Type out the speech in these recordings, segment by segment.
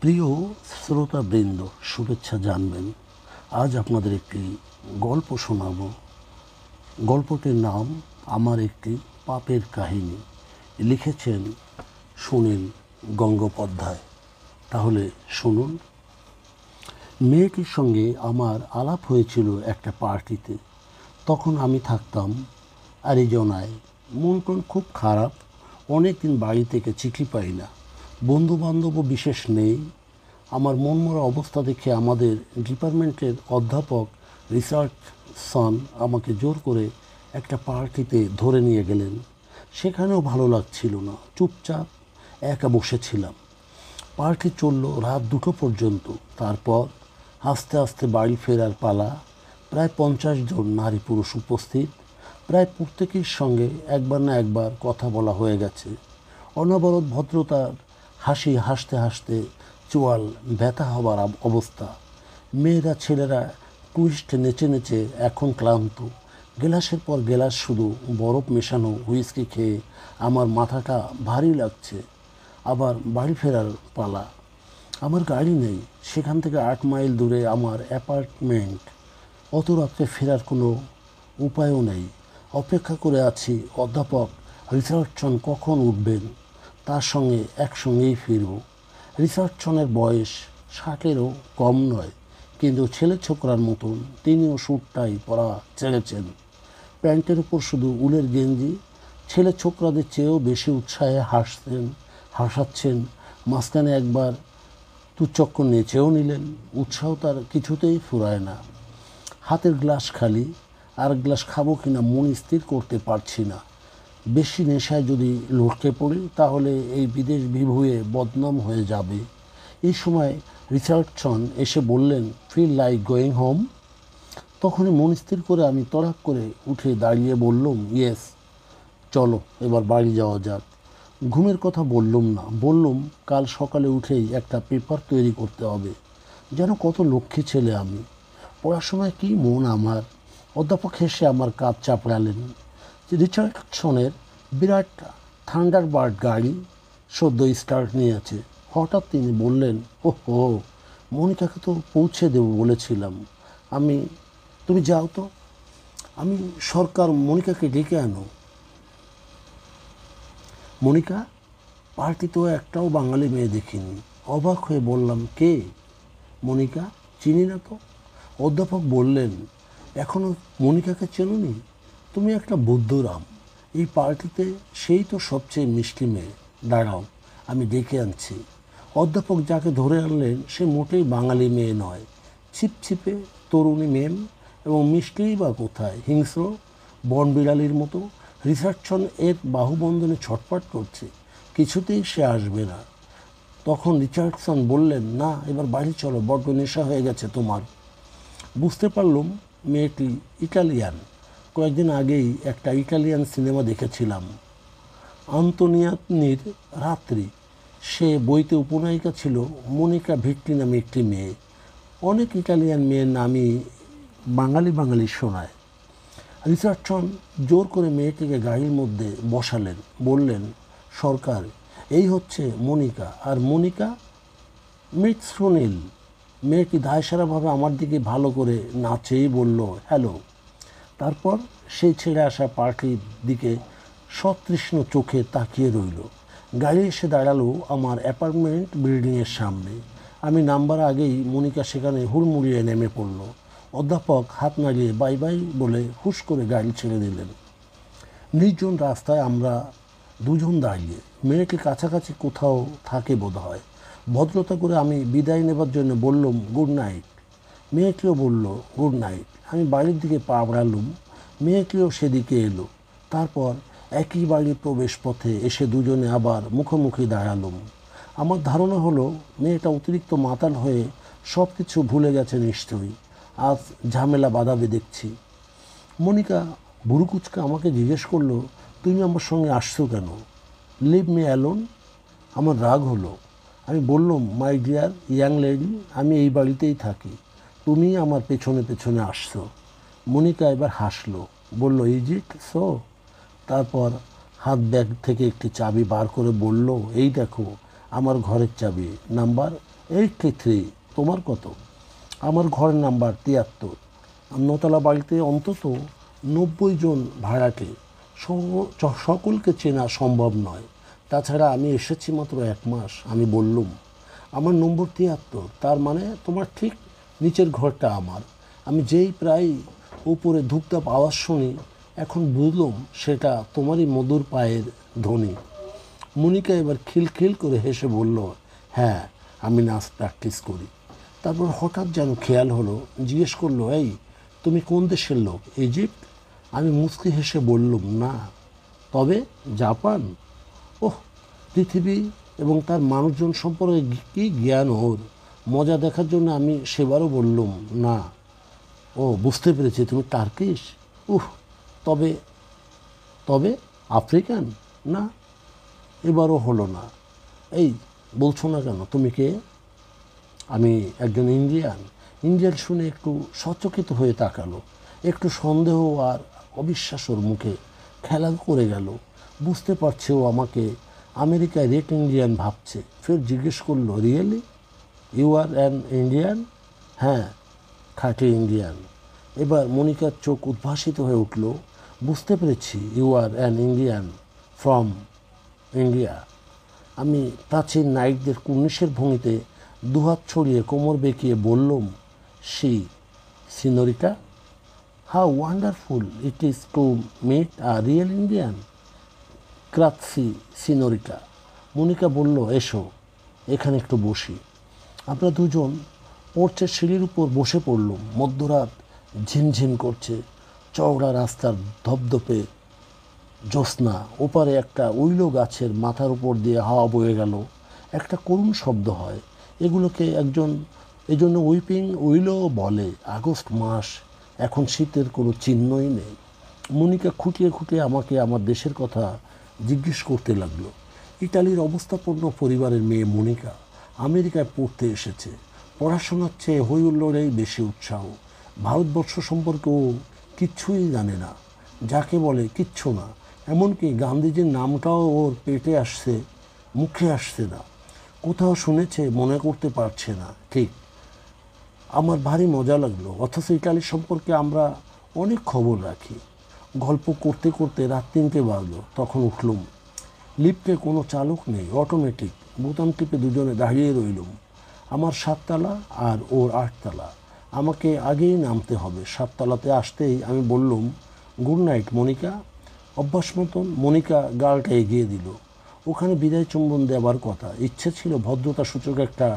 প্রিয় শ্রোতাবৃন্দ, শুভেচ্ছা জানবেন। আজ আপনাদের একটি গল্প শোনাব। গল্পটির নাম আমার একটি পাপের কাহিনী। লিখেছেন সুনীল গঙ্গোপাধ্যায়। তাহলে শুনুন। মেয়েটির সঙ্গে আমার আলাপ হয়েছিল একটা পার্টিতে। তখন আমি থাকতাম অ্যারিজোনায়। মন টন খুব খারাপ। অনেক দিন বাড়ি থেকে চিঠি পাই না, বন্ধুবান্ধবও বিশেষ নেই। আমার মনমরা অবস্থা দেখে আমাদের ডিপার্টমেন্টের অধ্যাপক রিচার্ডসন আমাকে জোর করে একটা পার্টিতে ধরে নিয়ে গেলেন। সেখানেও ভালো লাগছিল না, চুপচাপ একা বসেছিলাম। পার্টি চলল রাত 2টো পর্যন্ত। তারপর আস্তে আস্তে বাড়ি ফেরার পালা। প্রায় 50 জন নারী পুরুষ উপস্থিত। প্রায় প্রত্যেকের সঙ্গে একবার না একবার কথা বলা হয়ে গেছে। অনবরত ভদ্রতার হাসি হাসতে হাসতে চোয়াল ব্যথা হবার অবস্থা। মেয়েরা ছেলেরা টুইস্ট নেচে নেচে এখন ক্লান্ত। গেলাসের পর গেলাস শুধু বরফ মেশানো হুইস্কি খেয়ে আমার মাথাটা ভারী লাগছে। আবার বাড়ি ফেরার পালা। আমার গাড়ি নেই। সেখান থেকে 8 মাইল দূরে আমার অ্যাপার্টমেন্ট। অত রাত্রে ফেরার কোনো উপায়ও নেই। অপেক্ষা করে আছি অধ্যাপক রিচার্ডসন কখন উঠবেন। তার সঙ্গে একসঙ্গেই ফিরব। রিচার্ডসনের বয়স 60-এরও কম নয়, কিন্তু ছেলে ছোকরার মতন তিনিও স্যুট টাই পরা ছেড়েছেন। প্যান্টের উপর শুধু উলের গেঞ্জি। ছেলে ছোকরাদের চেয়েও বেশি উৎসাহে হাসাচ্ছেন। মাঝখানে একবার তুচ্ছক্কর নেচেও নিলেন। উৎসাহ তার কিছুতেই ফুরায় না। হাতের গ্লাস খালি। আর গ্লাস খাবো কিনা মন স্থির করতে পারছি না। বেশি নেশায় যদি লটকে পড়ি তাহলে এই বিদেশ বিভুঁয়ে বদনাম হয়ে যাবে। এই সময় রিচার্ডসন এসে বললেন, ফিল লাইক গোয়িং হোম। তখনই মন স্থির করে আমি তড়াক করে উঠে দাঁড়িয়ে বললাম, ইয়েস, চলো এবার বাড়ি যাওয়া যাক। ঘুমের কথা বললাম না, বললাম কাল সকালে উঠেই একটা পেপার তৈরি করতে হবে। যেন কত লক্ষ্মী ছেলে আমি। পড়াশোনায় কী মন আমার। অধ্যাপক হেসে আমার কাঁধ চাপড়ালেন। রিচার্ডসনের বিরাট থান্ডারবার্ড গাড়ি সদ্য স্টার্ট নিয়েছে। হঠাৎ তিনি বললেন, ওহো, মনিকাকে তো পৌঁছে দেবো বলেছিলাম আমি। তুমি যাও তো, আমি সরকার মনিকাকে ডেকে আনো। মনিকা? পার্টিতেও একটাও বাঙালি মেয়ে দেখিনি। অবাক হয়ে বললাম, কে মনিকা? চিনি না তো। অধ্যাপক বললেন, এখনও মনিকাকে চেনোনি? তুমি একটা বুদ্ধুরাম। এই পার্টিতে সেই তো সবচেয়ে মিষ্টি মেয়ে। দাঁড়াও, আমি ডেকে আনছি। অধ্যাপক যাকে ধরে আনলেন সে মোটেই বাঙালি মেয়ে নয়। ছিপছিপে তরুণী মেম, এবং মিষ্টিই বা কোথায়, হিংস্র বনবিড়ালির মতো। রিচার্ডসন এর বাহুবন্ধনে ছটফট করছে। কিছুতেই সে আসবে না। তখন রিচার্ডসন বললেন, না, এবার বাড়ি চলো, বড্ড নেশা হয়ে গেছে তোমার। বুঝতে পারলাম মেয়েটি ইটালিয়ান। কয়েকদিন আগেই একটা ইটালিয়ান সিনেমা দেখেছিলাম, আন্তোনিয়ানির রাত্রি। সে বইতে উপনায়িকা ছিল মনিকা ভিট্টি নামে একটি মেয়ে। অনেক ইটালিয়ান মেয়ের নামই বাঙালি বাঙালি শোনায়। রিচার্ডসন জোর করে মেয়েটিকে গাড়ির মধ্যে বসালেন। বললেন, সরকার, এই হচ্ছে মনিকা। আর মনিকা মিট সুনীল। মেয়েটি দায়সারাভাবে আমার দিকে ভালো করে না চেয়েই বলল, হ্যালো। তারপর সেই ছেড়ে আসা পার্টির দিকে সতৃষ্ণ চোখে তাকিয়ে রইল। গাড়ি এসে দাঁড়ালো আমার অ্যাপার্টমেন্ট বিল্ডিংয়ের সামনে। আমি নামবার আগেই মনিকা সেখানে হুড়মুড়িয়ে নেমে পড়ল। অধ্যাপক হাত নাড়িয়ে বাই বাই বলে হুশ করে গাড়ি ছেড়ে দিলেন। নির্জন রাস্তায় আমরা দুজন দাঁড়িয়ে। মেয়েটি কাছাকাছি কোথাও থাকে বোধ হয়। ভদ্রতা করে আমি বিদায় নেবার জন্য বললাম, গুড নাইট। মেয়েটিও বলল, গুড নাইট। আমি বাড়ির দিকে পা বাড়ালুম। মেয়েটিও সেদিকে এলো। তারপর একই বাড়ির প্রবেশ পথে এসে দুজনে আবার মুখোমুখি দাঁড়ালুম। আমার ধারণা হলো মেয়েটা অতিরিক্ত মাতাল হয়ে সব কিছু ভুলে গেছে নিশ্চয়ই। আজ ঝামেলা বাঁধাবে দেখছি। মনিকা বুড়ুকুচকা আমাকে জিজ্ঞেস করলো, তুমি আমার সঙ্গে আসছো কেন? Leave me alone. আমার রাগ হলো। আমি বললাম, মাই ডিয়ার ইয়াং লেডি, আমি এই বাড়িতেই থাকি। তুমি আমার পেছনে পেছনে আসছো। মনিকা এবার হাসলো, বলল, ইজ ইট সো? তারপর হাত ব্যাগ থেকে একটি চাবি বার করে বলল, এই দেখো, আমার ঘরের চাবি নাম্বার 83। তোমার কত? আমার ঘরের নাম্বার 73। নতলা বাড়িতে অন্তত 90 জন ভাড়াটে, সকলকে চেনা সম্ভব নয়। তাছাড়া আমি এসেছি মাত্র 1 মাস। আমি বললুম, আমার নম্বর 73, তার মানে তোমার ঠিক নিচের ঘরটা আমার। আমি যেই প্রায় উপরে ধূপধাপ আওয়াজ শুনি, এখন বুঝলাম সেটা তোমারই মধুর পায়ের ধ্বনি। মনিকা এবার খিলখিল করে হেসে বলল, হ্যাঁ, আমি নাচ প্র্যাকটিস করি। তারপর হঠাৎ যেন খেয়াল হলো, জিজ্ঞেস করলো, এই তুমি কোন দেশের লোক? ইজিপ্ট? আমি মুচকি হেসে বললুম, না। তবে জাপান? ওহ, পৃথিবী এবং তার মানুষজন সম্পর্কে কী জ্ঞান ওর! মজা দেখার জন্য আমি সেবারও বললুম, না। ও, বুঝতে পেরেছি, তুমি টার্কিশ। উহ, তবে তবে আফ্রিকান? না। এবারও হলো না। এই বলছো না কেন, তুমি কে? আমি একজন ইন্ডিয়ান। ইন্ডিয়ান শুনে একটু সচকিত হয়ে তাকালো, একটু সন্দেহ আর অবিশ্বাস ওর মুখে খেলা করে গেল। বুঝতে পারছে ও আমাকে আমেরিকায় রেড ইন্ডিয়ান ভাবছে। ফের জিজ্ঞেস করলো, really you are an Indian? হ্যাঁ, খাঁটি ইন্ডিয়ান। এবার মনিকার চোখ উদ্ভাসিত হয়ে উঠল। বুঝতে পেরেছি, you are an Indian from India. আমি প্রাচীন নায়কদের কুর্নিশের ভঙ্গিতে দুহাত ছড়িয়ে কোমর বেঁকিয়ে বললুম, senorita, how wonderful it is to meet a real Indian. গ্রাৎসি সিনোরিটা। মনিকা বলল, এসো, এখানে একটু বসি। আমরা দুজন পোর্চের সিঁড়ির উপর বসে পড়লুম। মধ্যরাত ঝিমঝিম করছে, চওড়া রাস্তার ধপধপে জ্যোৎস্না। ওপারে একটা উইলো গাছের মাথার উপর দিয়ে হাওয়া বয়ে গেল। একটা করুণ শব্দ হয়। এগুলোকে এজন্য উইপিং উইলো বলে। আগস্ট মাস, এখন শীতের কোনো চিহ্নই নেই। মনিকা খুঁটিয়ে খুঁটিয়ে আমাকে আমার দেশের কথা জিজ্ঞেস করতে লাগলো। ইটালির অবস্থাপন্ন পরিবারের মেয়ে মনিকা আমেরিকায় পড়তে এসেছে। পড়াশোনার চেয়ে হই হুল্লোড়েই বেশি উৎসাহ। ভারতবর্ষ সম্পর্কে ও কিচ্ছুই জানে না, যাকে বলে কিচ্ছু না। এমনকি গান্ধীজির নামটাও ওর পেটে আসছে, মুখে আসছে না। কোথাও শুনেছে, মনে করতে পারছে না ঠিক। আমার ভারী মজা লাগলো। অথচ ইটালি সম্পর্কে আমরা অনেক খবর রাখি। গল্প করতে করতে রাত 3টে বাজলো। তখন উঠলুম। লিফটে কোনো চালক নেই, অটোমেটিক। বোতাম টিপে দুজনে দাঁড়িয়ে রইলুম। আমার 7 তলা আর ওর 8 তলা। আমাকে আগেই নামতে হবে। 7 তলাতে আসতেই আমি বললুম, গুড নাইট মনিকা। অভ্যাস মতন মনিকা গালটা এগিয়ে দিল। ওখানে বিদায় চুম্বন দেওয়ার কথা। ইচ্ছে ছিল ভদ্রতা সূচক একটা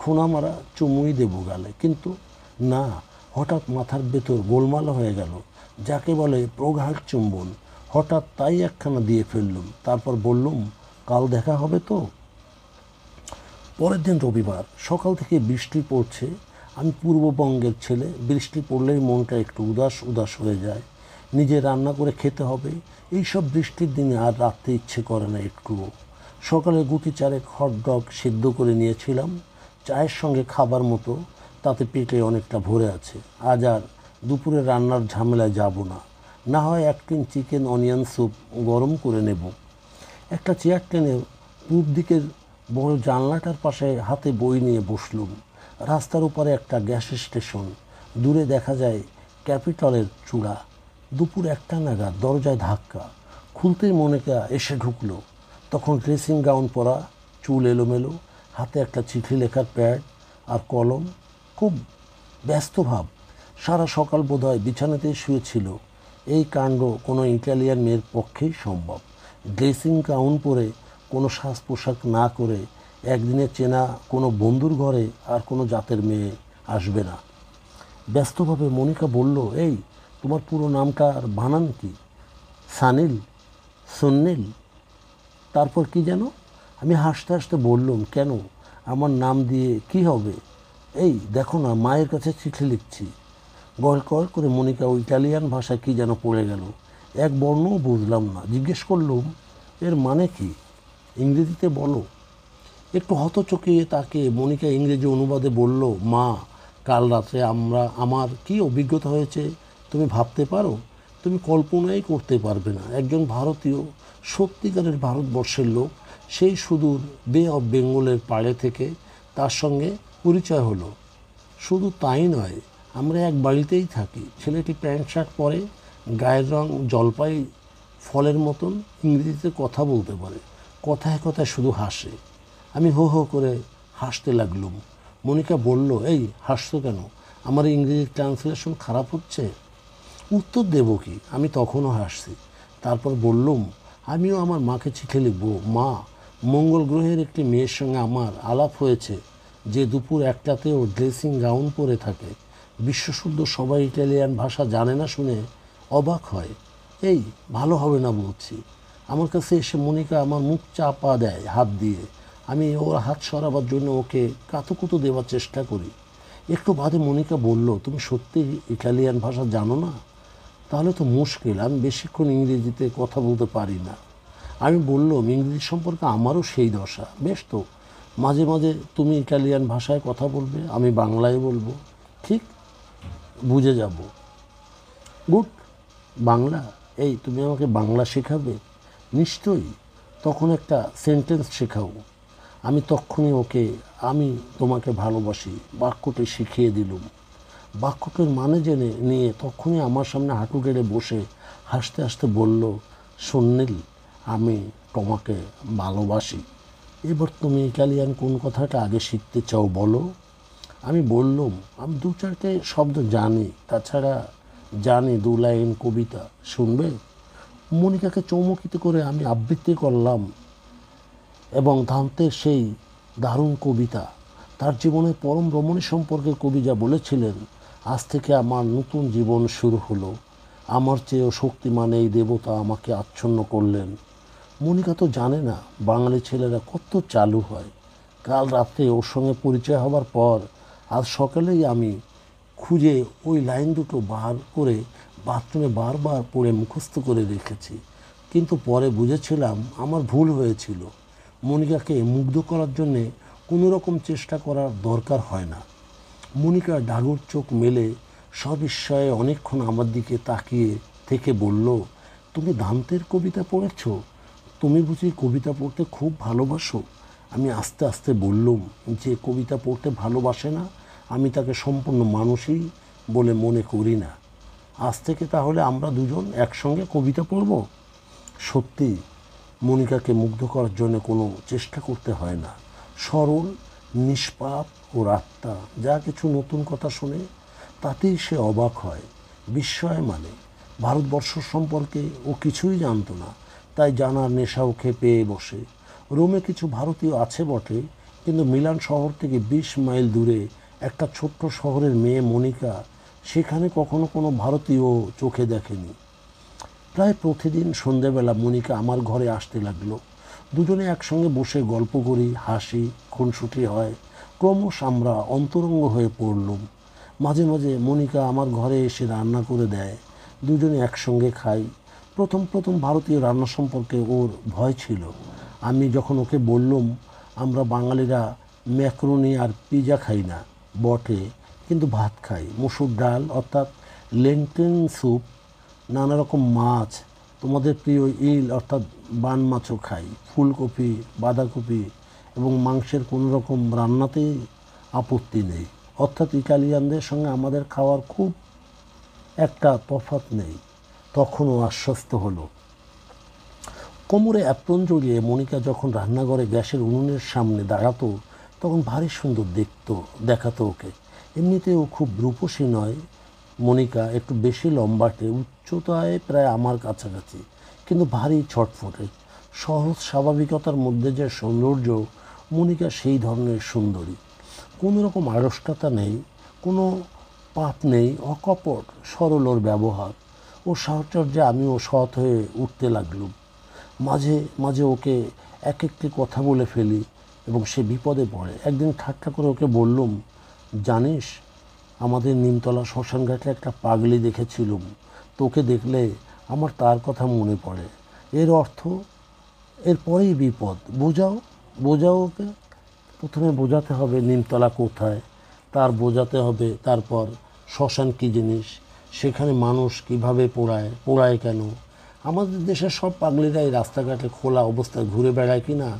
ঠোনা মারা চুমুই দেবো গালে, কিন্তু না। হঠাৎ মাথার ভেতর গোলমাল হয়ে গেল, যাকে বলে প্রগাঢ় চুম্বন। হঠাৎ তাই একখানা দিয়ে ফেললুম। তারপর বললুম, কাল দেখা হবে তো? পরের দিন রবিবার। সকাল থেকে বৃষ্টি পড়ছে। আমি পূর্ববঙ্গের ছেলে, বৃষ্টি পড়লেই মনটা একটু উদাস উদাস হয়ে যায়। নিজে রান্না করে খেতে হবে। এইসব বৃষ্টির দিনে আর রাখতে ইচ্ছে করে না একটুও। সকালে গুটি চারেক হটডগ সিদ্ধ করে নিয়েছিলাম, চায়ের সঙ্গে খাবার মতো। তাতে পেটে অনেকটা ভরে আছে। আজ আর দুপুরে রান্নার ঝামেলায় যাব না। না হয় 1 টিন চিকেন অনিয়ন স্যুপ গরম করে নেব। একটা চেয়ার টেনে পূব দিকের বড় জানলাটার পাশে হাতে বই নিয়ে বসলুম। রাস্তার উপরে একটা গ্যাস স্টেশন। দূরে দেখা যায় ক্যাপিটলের চূড়া। দুপুর 1টা নাগাদ দরজায় ধাক্কা। খুলতেই মনিকা এসে ঢুকলো। তখন ড্রেসিং গাউন পরা, চুল এলোমেলো, হাতে একটা চিঠি লেখার প্যাড আর কলম। খুব ব্যস্ত ভাব। সারা সকাল বোধহয় বিছানাতেই শুয়েছিল। এই কাণ্ড কোনো ইটালিয়ান মেয়ের পক্ষেই সম্ভব। ড্রেসিং গাউন পরে, কোনো সাজ পোশাক না করে একদিনে চেনা কোনো বন্ধুর ঘরে আর কোনো জাতের মেয়ে আসবে না। ব্যস্তভাবে মনিকা বলল, এই তোমার পুরো নামটার বানান কি? সানিল? সুনীল? তারপর কি যেন? আমি হাসতে হাসতে বললুম, কেন, আমার নাম দিয়ে কি হবে? এই দেখো না, মায়ের কাছে চিঠি লিখছি। গড় করে মনিকা ওই ইটালিয়ান ভাষায় কী যেন পড়ে গেল। এক বর্ণও বুঝলাম না। জিজ্ঞেস করলুম, এর মানে কি? ইংরেজিতে বলো। একটু হতচকিয়ে তাকে মনিকা ইংরেজি অনুবাদে বলল, মা, কাল রাত্রে আমার কি অভিজ্ঞতা হয়েছে তুমি ভাবতে পারো? তুমি কল্পনাই করতে পারবে না। একজন ভারতীয়, সত্যিকারের ভারতবর্ষের লোক, সেই সুদূর বে অফ বেঙ্গলের পাড়ে থেকে তার সঙ্গে পরিচয় হলো। শুধু তাই নয়, আমরা এক বাড়িতেই থাকি। ছেলেটি প্যান্ট শার্ট পরে, গায়ের রং জলপাই ফলের মতন, ইংরেজিতে কথা বলতে পারে, কথায় কথায় শুধু হাসে। আমি হো হো করে হাসতে লাগলুম। মনিকা বলল, এই হাসছো কেন? আমার ইংরেজি ট্রান্সলেশন খারাপ হচ্ছে? উত্তর দেব কি? আমি তখনও হাসছি। তারপর বললুম, আমিও আমার মাকে চিঠি লিখব। মা, মঙ্গল গ্রহের একটি মেয়ের সঙ্গে আমার আলাপ হয়েছে, যে দুপুর একটাতেও ড্রেসিং গাউন পরে থাকে। বিশ্বশুদ্ধ সবাই ইটালিয়ান ভাষা জানে না শুনে অবাক হয়। এই ভালো হবে না বলছি। আমার কাছে এসে মনিকা আমার মুখ চাপা দেয় হাত দিয়ে। আমি ওর হাত সরাবার জন্য ওকে কাতুকুতু দেওয়ার চেষ্টা করি। একটু বাদে মনিকা বলল, তুমি সত্যি ইটালিয়ান ভাষা জানো না? তাহলে তো মুশকিল, আমি বেশিক্ষণ ইংরেজিতে কথা বলতে পারি না। আমি বললাম, ইংরেজি সম্পর্কে আমারও সেই দশা। বেশ তো, মাঝে মাঝে তুমি ইটালিয়ান ভাষায় কথা বলবে, আমি বাংলায় বলবো, ঠিক বুঝে যাব। গুড। বাংলা? এই তুমি আমাকে বাংলা শেখাবে? নিশ্চয়ই। তখন একটা সেন্টেন্স শেখাও। আমি তক্ষুনি ওকে আমি তোমাকে ভালোবাসি বাক্যটি শিখিয়ে দিলুম। বাক্যটির মানে জেনে নিয়ে তখনই আমার সামনে হাঁটু গেড়ে বসে হাসতে হাসতে বলল, সুনীল, আমি তোমাকে ভালোবাসি। এবার তুমি ইটালিয়ান কোন কথাটা আগে শিখতে চাও বলো? আমি বললুম, আমি দু চারটে শব্দ জানি, তাছাড়া জানি 2 লাইন কবিতা। শুনবে? মনিকাকে চৌমুখিত করে আমি আবৃত্তি করলাম এবং দান্তের সেই দারুণ কবিতা। তার জীবনের পরম রমণী সম্পর্কে কবি যা বলেছিলেন, আজ থেকে আমার নতুন জীবন শুরু হলো। আমার চেয়েও শক্তিমান এই দেবতা আমাকে আচ্ছন্ন করলেন। মনিকা তো জানে না বাঙালি ছেলেরা কত চালু হয়। কাল রাত্রে ওর সঙ্গে পরিচয় হবার পর আজ সকালেই আমি খুঁজে ওই লাইন দুটো বার করে বাথরুমে বারবার পড়ে মুখস্থ করে রেখেছি। কিন্তু পরে বুঝেছিলাম আমার ভুল হয়েছিল। মনিকাকে মুগ্ধ করার জন্যে কোনো রকম চেষ্টা করার দরকার হয় না। মনিকা ডাগর চোখ মেলে সবিস্ময়ে অনেকক্ষণ আমার দিকে তাকিয়ে থেকে বলল, তুমি দান্তের কবিতা পড়েছ? তুমি বুঝি কবিতা পড়তে খুব ভালোবাসো? আমি আস্তে আস্তে বললুম, যে কবিতা পড়তে ভালোবাসে না, আমি তাকে সম্পূর্ণ মানুষই বলে মনে করি না। আজ থেকে তাহলে আমরা দুজন একসঙ্গে কবিতা পড়ব? সত্যি, মনিকাকে মুগ্ধ করার জন্য কোনো চেষ্টা করতে হয় না। সরল, নিষ্পাপ ও আত্মা যা কিছু নতুন কথা শুনে তাতেই সে অবাক হয়, বিস্ময় মানে। ভারতবর্ষ সম্পর্কে ও কিছুই জানতো না, তাই জানার নেশা ওকে পেয়ে বসে। রোমে কিছু ভারতীয় আছে বটে, কিন্তু মিলান শহর থেকে 20 মাইল দূরে একটা ছোট্ট শহরের মেয়ে মনিকা সেখানে কখনো কোনো ভারতীয় চোখে দেখেনি। প্রায় প্রতিদিন সন্ধেবেলা মনিকা আমার ঘরে আসতে লাগলো। দুজনে একসঙ্গে বসে গল্প করি, হাসি, খুনসুটি হয়। ক্রমশ আমরা অন্তরঙ্গ হয়ে পড়লুম। মাঝে মাঝে মনিকা আমার ঘরে এসে রান্না করে দেয়, দুজনে একসঙ্গে খাই। প্রথম প্রথম ভারতীয় রান্না সম্পর্কে ওর ভয় ছিল। আমি যখন ওকে বললুম, আমরা বাঙালিরা ম্যাকরোনি আর পিজা খাই না বটে, কিন্তু ভাত খাই, মসুর ডাল অর্থাৎ লেন্টিল স্যুপ, নানা রকম মাছ, তোমাদের প্রিয় ইল অর্থাৎ বান মাছও খাই, ফুলকপি, বাঁধাকপি এবং মাংসের কোনো রকম রান্নাতেই আপত্তি নেই। অর্থাৎ ইটালিয়ানদের সঙ্গে আমাদের খাওয়ার খুব একটা তফাৎ নেই। তখনও আশ্বস্ত হলো। কোমরে অ্যাপ্রন জড়িয়ে মনিকা যখন রান্নাঘরে গ্যাসের উনুনের সামনে দাঁড়াতো, তখন ভারী সুন্দর দেখাতো ওকে। এমনিতেও খুব রূপসী নয় মনিকা, একটু বেশি লম্বাটে, উচ্চতায় প্রায় আমার কাছাকাছি, কিন্তু ভারী ছটফটে। সহজ স্বাভাবিকতার মধ্যে যে সৌন্দর্য, মনিকা সেই ধরনের সুন্দরী। কোনো রকম আড়ষ্টতা নেই, কোনো পাপ নেই, অকপট সরল ওর ব্যবহার। ওর সাহচর্যে আমিও সৎ হয়ে উঠতে লাগলুম। মাঝে মাঝে ওকে এক একটি কথা বলে ফেলি এবং সে বিপদে পড়ে। একদিন ঠাট্টা করে ওকে বললুম, জানিস, আমাদের নিমতলা শ্মশানঘাটে একটা পাগলি দেখেছিলুম, তোকে দেখলে আমার তার কথা মনে পড়ে। এর অর্থ এরপরেই বিপদ। বোঝাও ওকে। প্রথমে বোঝাতে হবে নিমতলা কোথায়, বোঝাতে হবে তারপর শ্মশান কী জিনিস, সেখানে মানুষ কিভাবে পোড়ায় কেন। আমাদের দেশের সব পাগলিরাই রাস্তাঘাটে খোলা অবস্থায় ঘুরে বেড়ায় কি না,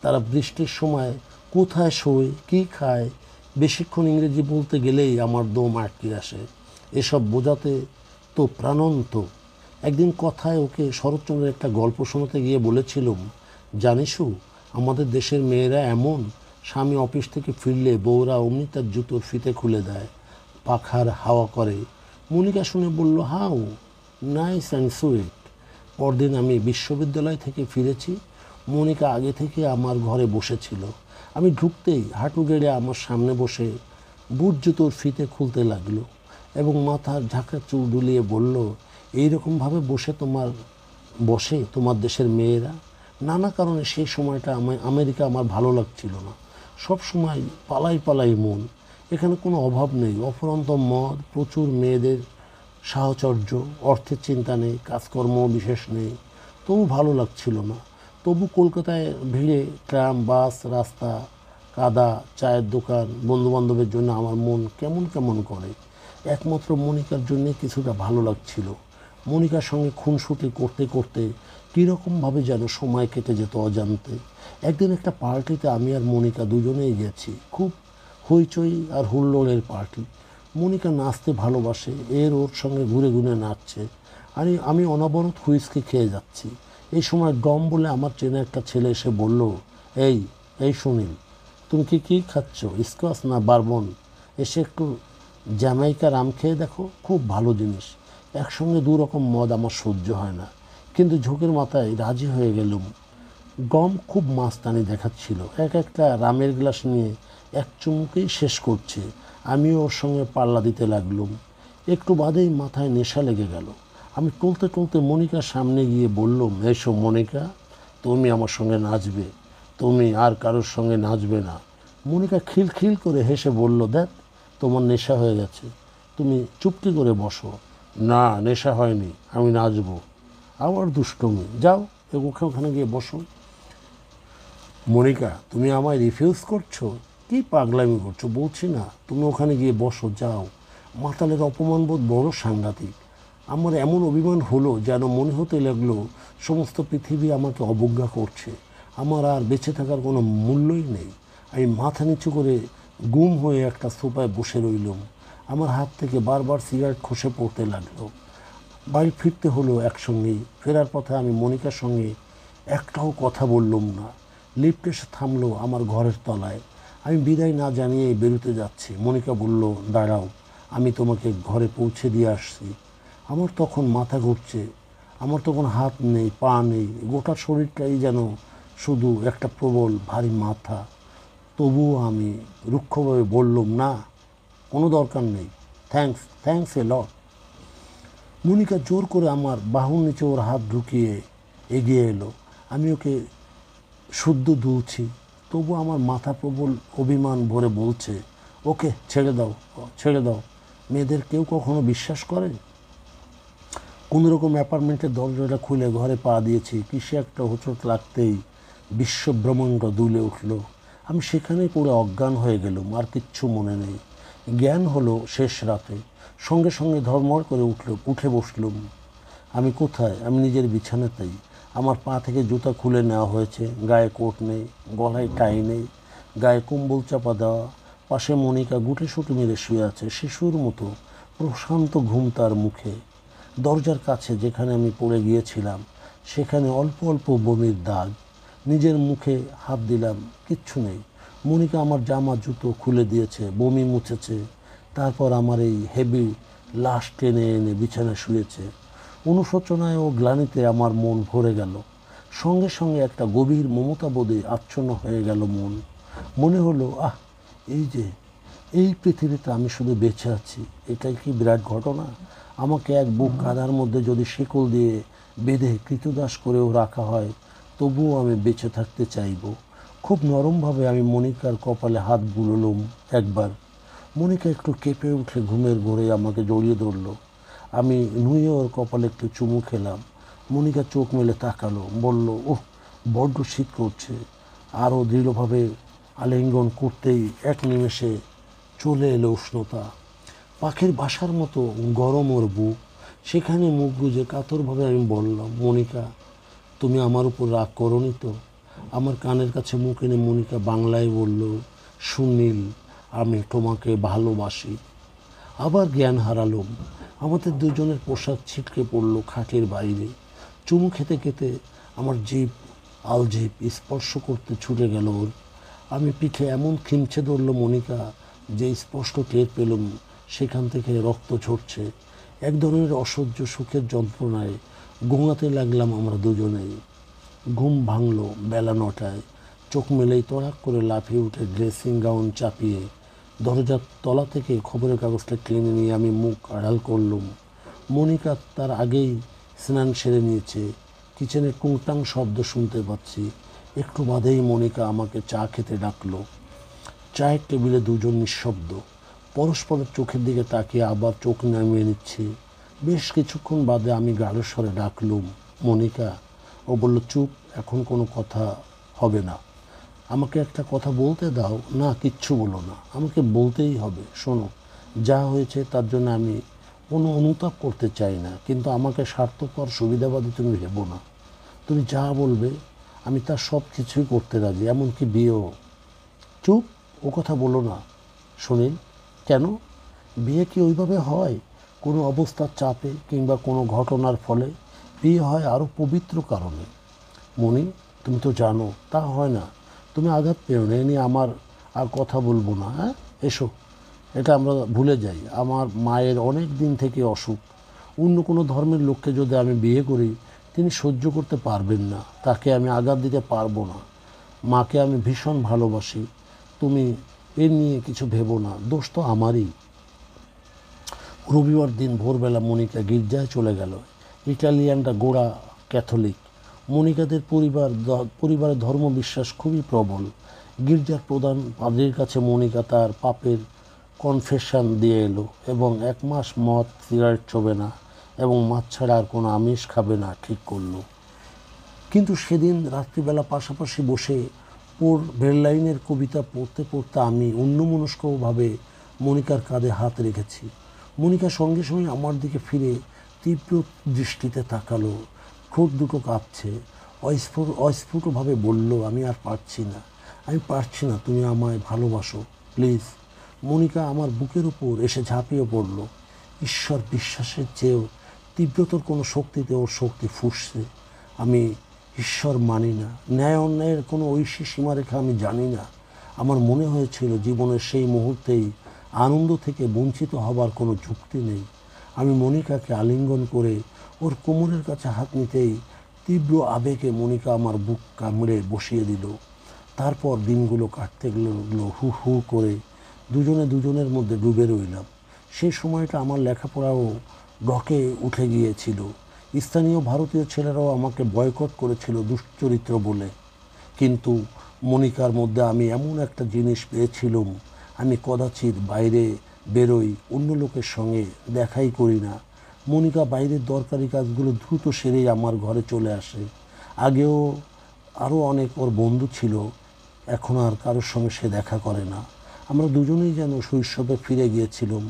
তারা বৃষ্টির সময় কোথায় শোয়, কী খায়, বেশিক্ষণ ইংরেজি বলতে গেলেই আমার দম আটকে আসে। এসব বোঝাতে তো প্রাণন্ত। একদিন কথায় ওকে শরৎচন্দ্রের একটা গল্প শোনাতে গিয়ে বলেছিলাম, জানিসু আমাদের দেশের মেয়েরা এমন, স্বামী অফিস থেকে ফিরলে বউরা অমনি তার জুতোর ফিতে খুলে দেয়, পাখার হাওয়া করে। মনিকা শুনে বলল, হাউ নাইস অ্যান্ড সুইট। পরদিন আমি বিশ্ববিদ্যালয় থেকে ফিরেছি। মনিকা আগে থেকে আমার ঘরে বসেছিল। আমি ঢুকতেই হাঁটু গেড়ে আমার সামনে বসে বুট জুতোর ফিতে খুলতে লাগলো এবং মাথার ঝাঁকা চুল দুলিয়ে বলল, এইরকমভাবে বসে তোমার দেশের মেয়েরা? নানা কারণে সেই সময়টা আমেরিকা আমার ভালো লাগছিল না। সব সময় পালাই পালাই মন। এখানে কোনো অভাব নেই, অফুরন্ত মদ, প্রচুর মেয়েদের সাহচর্য, অর্থের চিন্তা নেই, কাজকর্ম বিশেষ নেই। তবু ভালো লাগছিল না। তবু কলকাতায় ভিড়ে, ট্রাম, বাস, রাস্তা, কাদা, চায়ের দোকান, বন্ধুবান্ধবের জন্য আমার মন কেমন কেমন করে। একমাত্র মনিকার জন্যে কিছুটা ভালো লাগছিল। মনিকার সঙ্গে খুনসুটি করতে করতে কীরকমভাবে যেন সময় কেটে যেত অজান্তে। একদিন একটা পার্টিতে আমি আর মনিকা দুজনেই গেছি। খুব হইচই আর হুল্লোড়ের পার্টি। মনিকা নাচতে ভালোবাসে, ওর সঙ্গে ঘুরে ঘুরে নাচছে। আমি অনবরত হুইস্কি খেয়ে যাচ্ছি। এই সময় ডম বলে আমার চেনা একটা ছেলে এসে বলল, এই এই সুনীল, তুমি কি খাচ্ছ, স্কচ না বারবন? এসে একটু জ্যামাইকা রাম খেয়ে দেখো, খুব ভালো জিনিস। একসঙ্গে দু রকম মদ আমার সহ্য হয় না, কিন্তু ঝোঁকের মাথায় রাজি হয়ে গেলুম। গম খুব মাস্তানি দেখাচ্ছিল, একটা রামের গ্লাস নিয়ে এক চুমুকেই শেষ করছে। আমিও ওর সঙ্গে পাল্লা দিতে লাগলুম। একটু বাদেই মাথায় নেশা লেগে গেল। আমি টলতে টলতে মনিকার সামনে গিয়ে বললুম, এসো মনিকা, তুমি আমার সঙ্গে নাচবে, তুমি আর কারোর সঙ্গে নাচবে না। মনিকা খিলখিল করে হেসে বলল, দেখ তোমার নেশা হয়ে গেছে, তুমি চুপটি করে বসো। না, নেশা হয়নি, আমি নাচবো। আবার দুষ্টুমি, যাও ওখানে গিয়ে বসো। মনিকা, তুমি আমায় রিফিউজ করছো? কী পাগলামি করছো, বলছি না তুমি ওখানে গিয়ে বসো, যাও। মাতালের অপমানবোধ বড় সাংঘাতিক। আমার এমন অভিমান হলো যেন মনে হতে লাগলো সমস্ত পৃথিবী আমাকে অবজ্ঞা করছে, আমার আর বেঁচে থাকার কোনো মূল্যই নেই। আমি মাথা নিচু করে গুম হয়ে একটা সোফায় বসে রইলুম। আমার হাত থেকে বারবার সিগারেট খসে পড়তে লাগলো। বাড়ি ফিরতে হলো একসঙ্গেই। ফেরার পথে আমি মনিকার সঙ্গে একটাও কথা বললুম না। লিফট এসে থামলো আমার ঘরের তলায়। আমি বিদায় না জানিয়ে বেরোতে যাচ্ছি। মনিকা বলল, দাঁড়াও, আমি তোমাকে ঘরে পৌঁছে দিয়ে আসছি। আমার তখন মাথা ঘুরছে, আমার তখন হাত নেই, পা নেই, গোটা শরীরটাই যেন শুধু একটা প্রবল ভারী মাথা। তবুও আমি রুক্ষভাবে বললুম, না, কোনো দরকার নেই, থ্যাঙ্কস এ লট। মনিকা জোর করে আমার বাহুর নিচে ওর হাত ঢুকিয়ে এগিয়ে এলো। আমি ওকে শুদ্ধ দুলছি, তবু আমার মাথা প্রবল অভিমান ভরে বলছে, ওকে ছেড়ে দাও, ছেড়ে দাও। মেয়েদের কেউ কখনো বিশ্বাস করে? কোনোরকম অ্যাপার্টমেন্টের দরজাটা খুলে ঘরে পা দিয়েছি। কিসে একটা হোঁচট লাগতেই বিশ্বব্রহ্মাণ্ড দুলে উঠল। আমি সেখানেই পড়ে অজ্ঞান হয়ে গেলুম, আর কিচ্ছু মনে নেই। জ্ঞান হলো শেষ রাতে। সঙ্গে সঙ্গে ধর্মড় করে উঠে বসলুম। আমি কোথায়? আমি নিজের বিছানাতেই। আমার পা থেকে জুতা খুলে নেওয়া হয়েছে, গায়ে কোট নেই, গলায় টাই নেই, গায়ে কম্বল চাপা দেওয়া। পাশে মনিকা গুটিসুটি মেরে শুয়ে আছে, শিশুর মতো প্রশান্ত ঘুম তার মুখে। দরজার কাছে যেখানে আমি পড়ে গিয়েছিলাম সেখানে অল্প অল্প বমির দাগ। নিজের মুখে হাত দিলাম, কিচ্ছু নেই। মনিকা আমার জামা জুতো খুলে দিয়েছে, বমি মুছেছে, তারপর আমার এই হেভি লাশ টেনে এনে বিছানায় শুয়েছে। অনুশোচনায় ও গ্লানিতে আমার মন ভরে গেল। সঙ্গে সঙ্গে একটা গভীর মমতাবোধে আচ্ছন্ন হয়ে গেল মন। মনে হলো, এই পৃথিবীতে আমি শুধু বেঁচে আছি, এটাই কি বিরাট ঘটনা? আমাকে এক বুক কাদার মধ্যে যদি শিকল দিয়ে বেঁধে কৃতদাস করেও রাখা হয়, তবুও আমি বেঁচে থাকতে চাইব। খুব নরমভাবে আমি মনিকার কপালে হাত বুলোলুম একবার। মনিকা একটু কেঁপে উঠে ঘুমের ঘোরে আমাকে জড়িয়ে ধরল। আমি নুয়ে ওর কপালে একটু চুমু খেলাম। মনিকা চোখ মেলে তাকালো, বলল, ওহ, বড্ড শীত করছে। আরও দৃঢ়ভাবে আলিঙ্গন করতেই এক নিমেষে চলে এলো উষ্ণতা। পাখির বাসার মতো গরম ওর বুক। সেখানে মুখ গুজে কাতরভাবে আমি বললাম, মনিকা, তুমি আমার উপর রাগ করোনি তো? আমার কানের কাছে মুখ এনে মনিকা বাংলায় বলল, সুনীল, আমি তোমাকে ভালোবাসি। আবার জ্ঞান হারালাম। আমাদের দুজনের পোশাক ছিটকে পড়ল খাটের বাইরে। চুমু খেতে খেতে আমার জিভ আলজিভ স্পর্শ করতে ছুটে গেল ওর। আমি পিঠে এমন খিমচে ধরল মনিকা যে স্পষ্ট টের পেলাম সেখান থেকে রক্ত ঝরছে। এক ধরনের অসহ্য সুখের যন্ত্রণায় গোঙাতে লাগলাম আমরা দুজনেই। ঘুম ভাঙল বেলা 9টায়। চোখ মেলেই তড়াক করে লাফিয়ে উঠে ড্রেসিং গাউন চাপিয়ে দরজার তলা থেকে খবরের কাগজটা টেনে নিয়ে আমি মুখ আড়াল করলুম। মনিকা তার আগেই স্নান সেরে নিয়েছে। কিচেনে টুংটাং শব্দ শুনতে পাচ্ছি। একটু বাদেই মনিকা আমাকে চা খেতে ডাকলো। চায়ের টেবিলে দুজন নিঃশব্দ, পরস্পরের চোখের দিকে তাকিয়ে আবার চোখ নামিয়ে নিচ্ছি। বেশ কিছুক্ষণ বাদে আমি গাঢ় স্বরে ডাকলুম, মনিকা। ও বলল, চুপ, এখন কোনো কথা হবে না। আমাকে একটা কথা বলতে দাও। না, কিচ্ছু বলো না, আমাকে বলতেই হবে। শোনো, যা হয়েছে তার জন্য আমি কোনো অনুতাপ করতে চাই না, কিন্তু আমাকে স্বার্থপর সুবিধাবাদী তুমি ভেবো না। তুমি যা বলবে আমি তার সব কিছুই করতে রাজি, এমনকি বিয়েও। চুপ, ও কথা বলো না। সুনীল, কেন? বিয়ে কি ওইভাবে হয়? কোনো অবস্থার চাপে কিংবা কোনো ঘটনার ফলে? বিয়ে হয় আরও পবিত্র কারণে। মনি, তুমি তো জানো তা হয় না। তুমি আঘাত পেও না, এ নিয়ে আমার আর কথা বলবো না। হ্যাঁ, এসো, এটা আমরা ভুলে যাই। আমার মায়ের অনেক দিন থেকে অসুখ। অন্য কোনো ধর্মের লোককে যদি আমি বিয়ে করি তিনি সহ্য করতে পারবেন না, তাকে আমি আঘাত দিতে পারবো না। মাকে আমি ভীষণ ভালোবাসি। তুমি এ নিয়ে কিছু ভেবো না, দোষ তো আমারই। রবিবার দিন ভোরবেলা মনিকা গির্জায় চলে গেল। ইটালিয়ানরা গোড়া ক্যাথলিক। মনিকাদের পরিবারের ধর্মবিশ্বাস খুবই প্রবল। গির্জার প্রধান পাদ্রীর কাছে মনিকা তার পাপের কনফেশন দিয়ে এলো এবং 1 মাস মদ সিগারেট ছোবে না এবং মাছ ছাড়া আর কোনো আমিষ খাবে না ঠিক করলো। কিন্তু সেদিন রাত্রিবেলা পাশাপাশি বসে ভেরলাইনের কবিতা পড়তে পড়তে আমি অন্যমনস্কভাবে মনিকার কাঁধে হাত রেখেছি। মনিকা সঙ্গে সঙ্গে আমার দিকে ফিরে তীব্র দৃষ্টিতে তাকালো। ঠোঁট দুটো কাঁপছে। অস্ফুটভাবে বলল, আমি আর পারছি না, আমি পারছি না, তুমি আমায় ভালোবাসো প্লিজ। মনিকা আমার বুকের উপর এসে ঝাঁপিয়ে পড়ল। ঈশ্বর বিশ্বাসের চেয়েও তীব্রতর কোনো শক্তিতে ওর শক্তি ফুঁসছে। আমি ঈশ্বর মানি না, ন্যায় অন্যায়ের কোনো ঐশী সীমারেখা আমি জানি না। আমার মনে হয়েছিল জীবনের সেই মুহূর্তেই আনন্দ থেকে বঞ্চিত হবার কোনো যুক্তি নেই। আমি মনিকাকে আলিঙ্গন করে ওর কোমরের কাছে হাত নিতেই তীব্র আবেগে মনিকা আমার বুক কামড়ে বসিয়ে দিল। তারপর দিনগুলো কাটতে লাগলো হু হু করে। দুজনের মধ্যে ডুবে রইলাম। সেই সময়টা আমার লেখাপড়াও ডকে উঠে গিয়েছিল। স্থানীয় ভারতীয় ছেলেরাও আমাকে বয়কট করেছিল দুশ্চরিত্র বলে। কিন্তু মনিকার মধ্যে আমি এমন একটা জিনিস পেয়েছিলাম, আমি কদাচিৎ বাইরে বেরোই, অন্য লোকের সঙ্গে দেখাই করি না। মনিকা বাইরের দরকারি কাজগুলো দ্রুত সেরেই আমার ঘরে চলে আসে। আগেও আরও অনেক ওর বন্ধু ছিল, এখন আর কারোর সঙ্গে সে দেখা করে না। আমরা দুজনেই যেন শৈশবে ফিরে গিয়েছিলাম,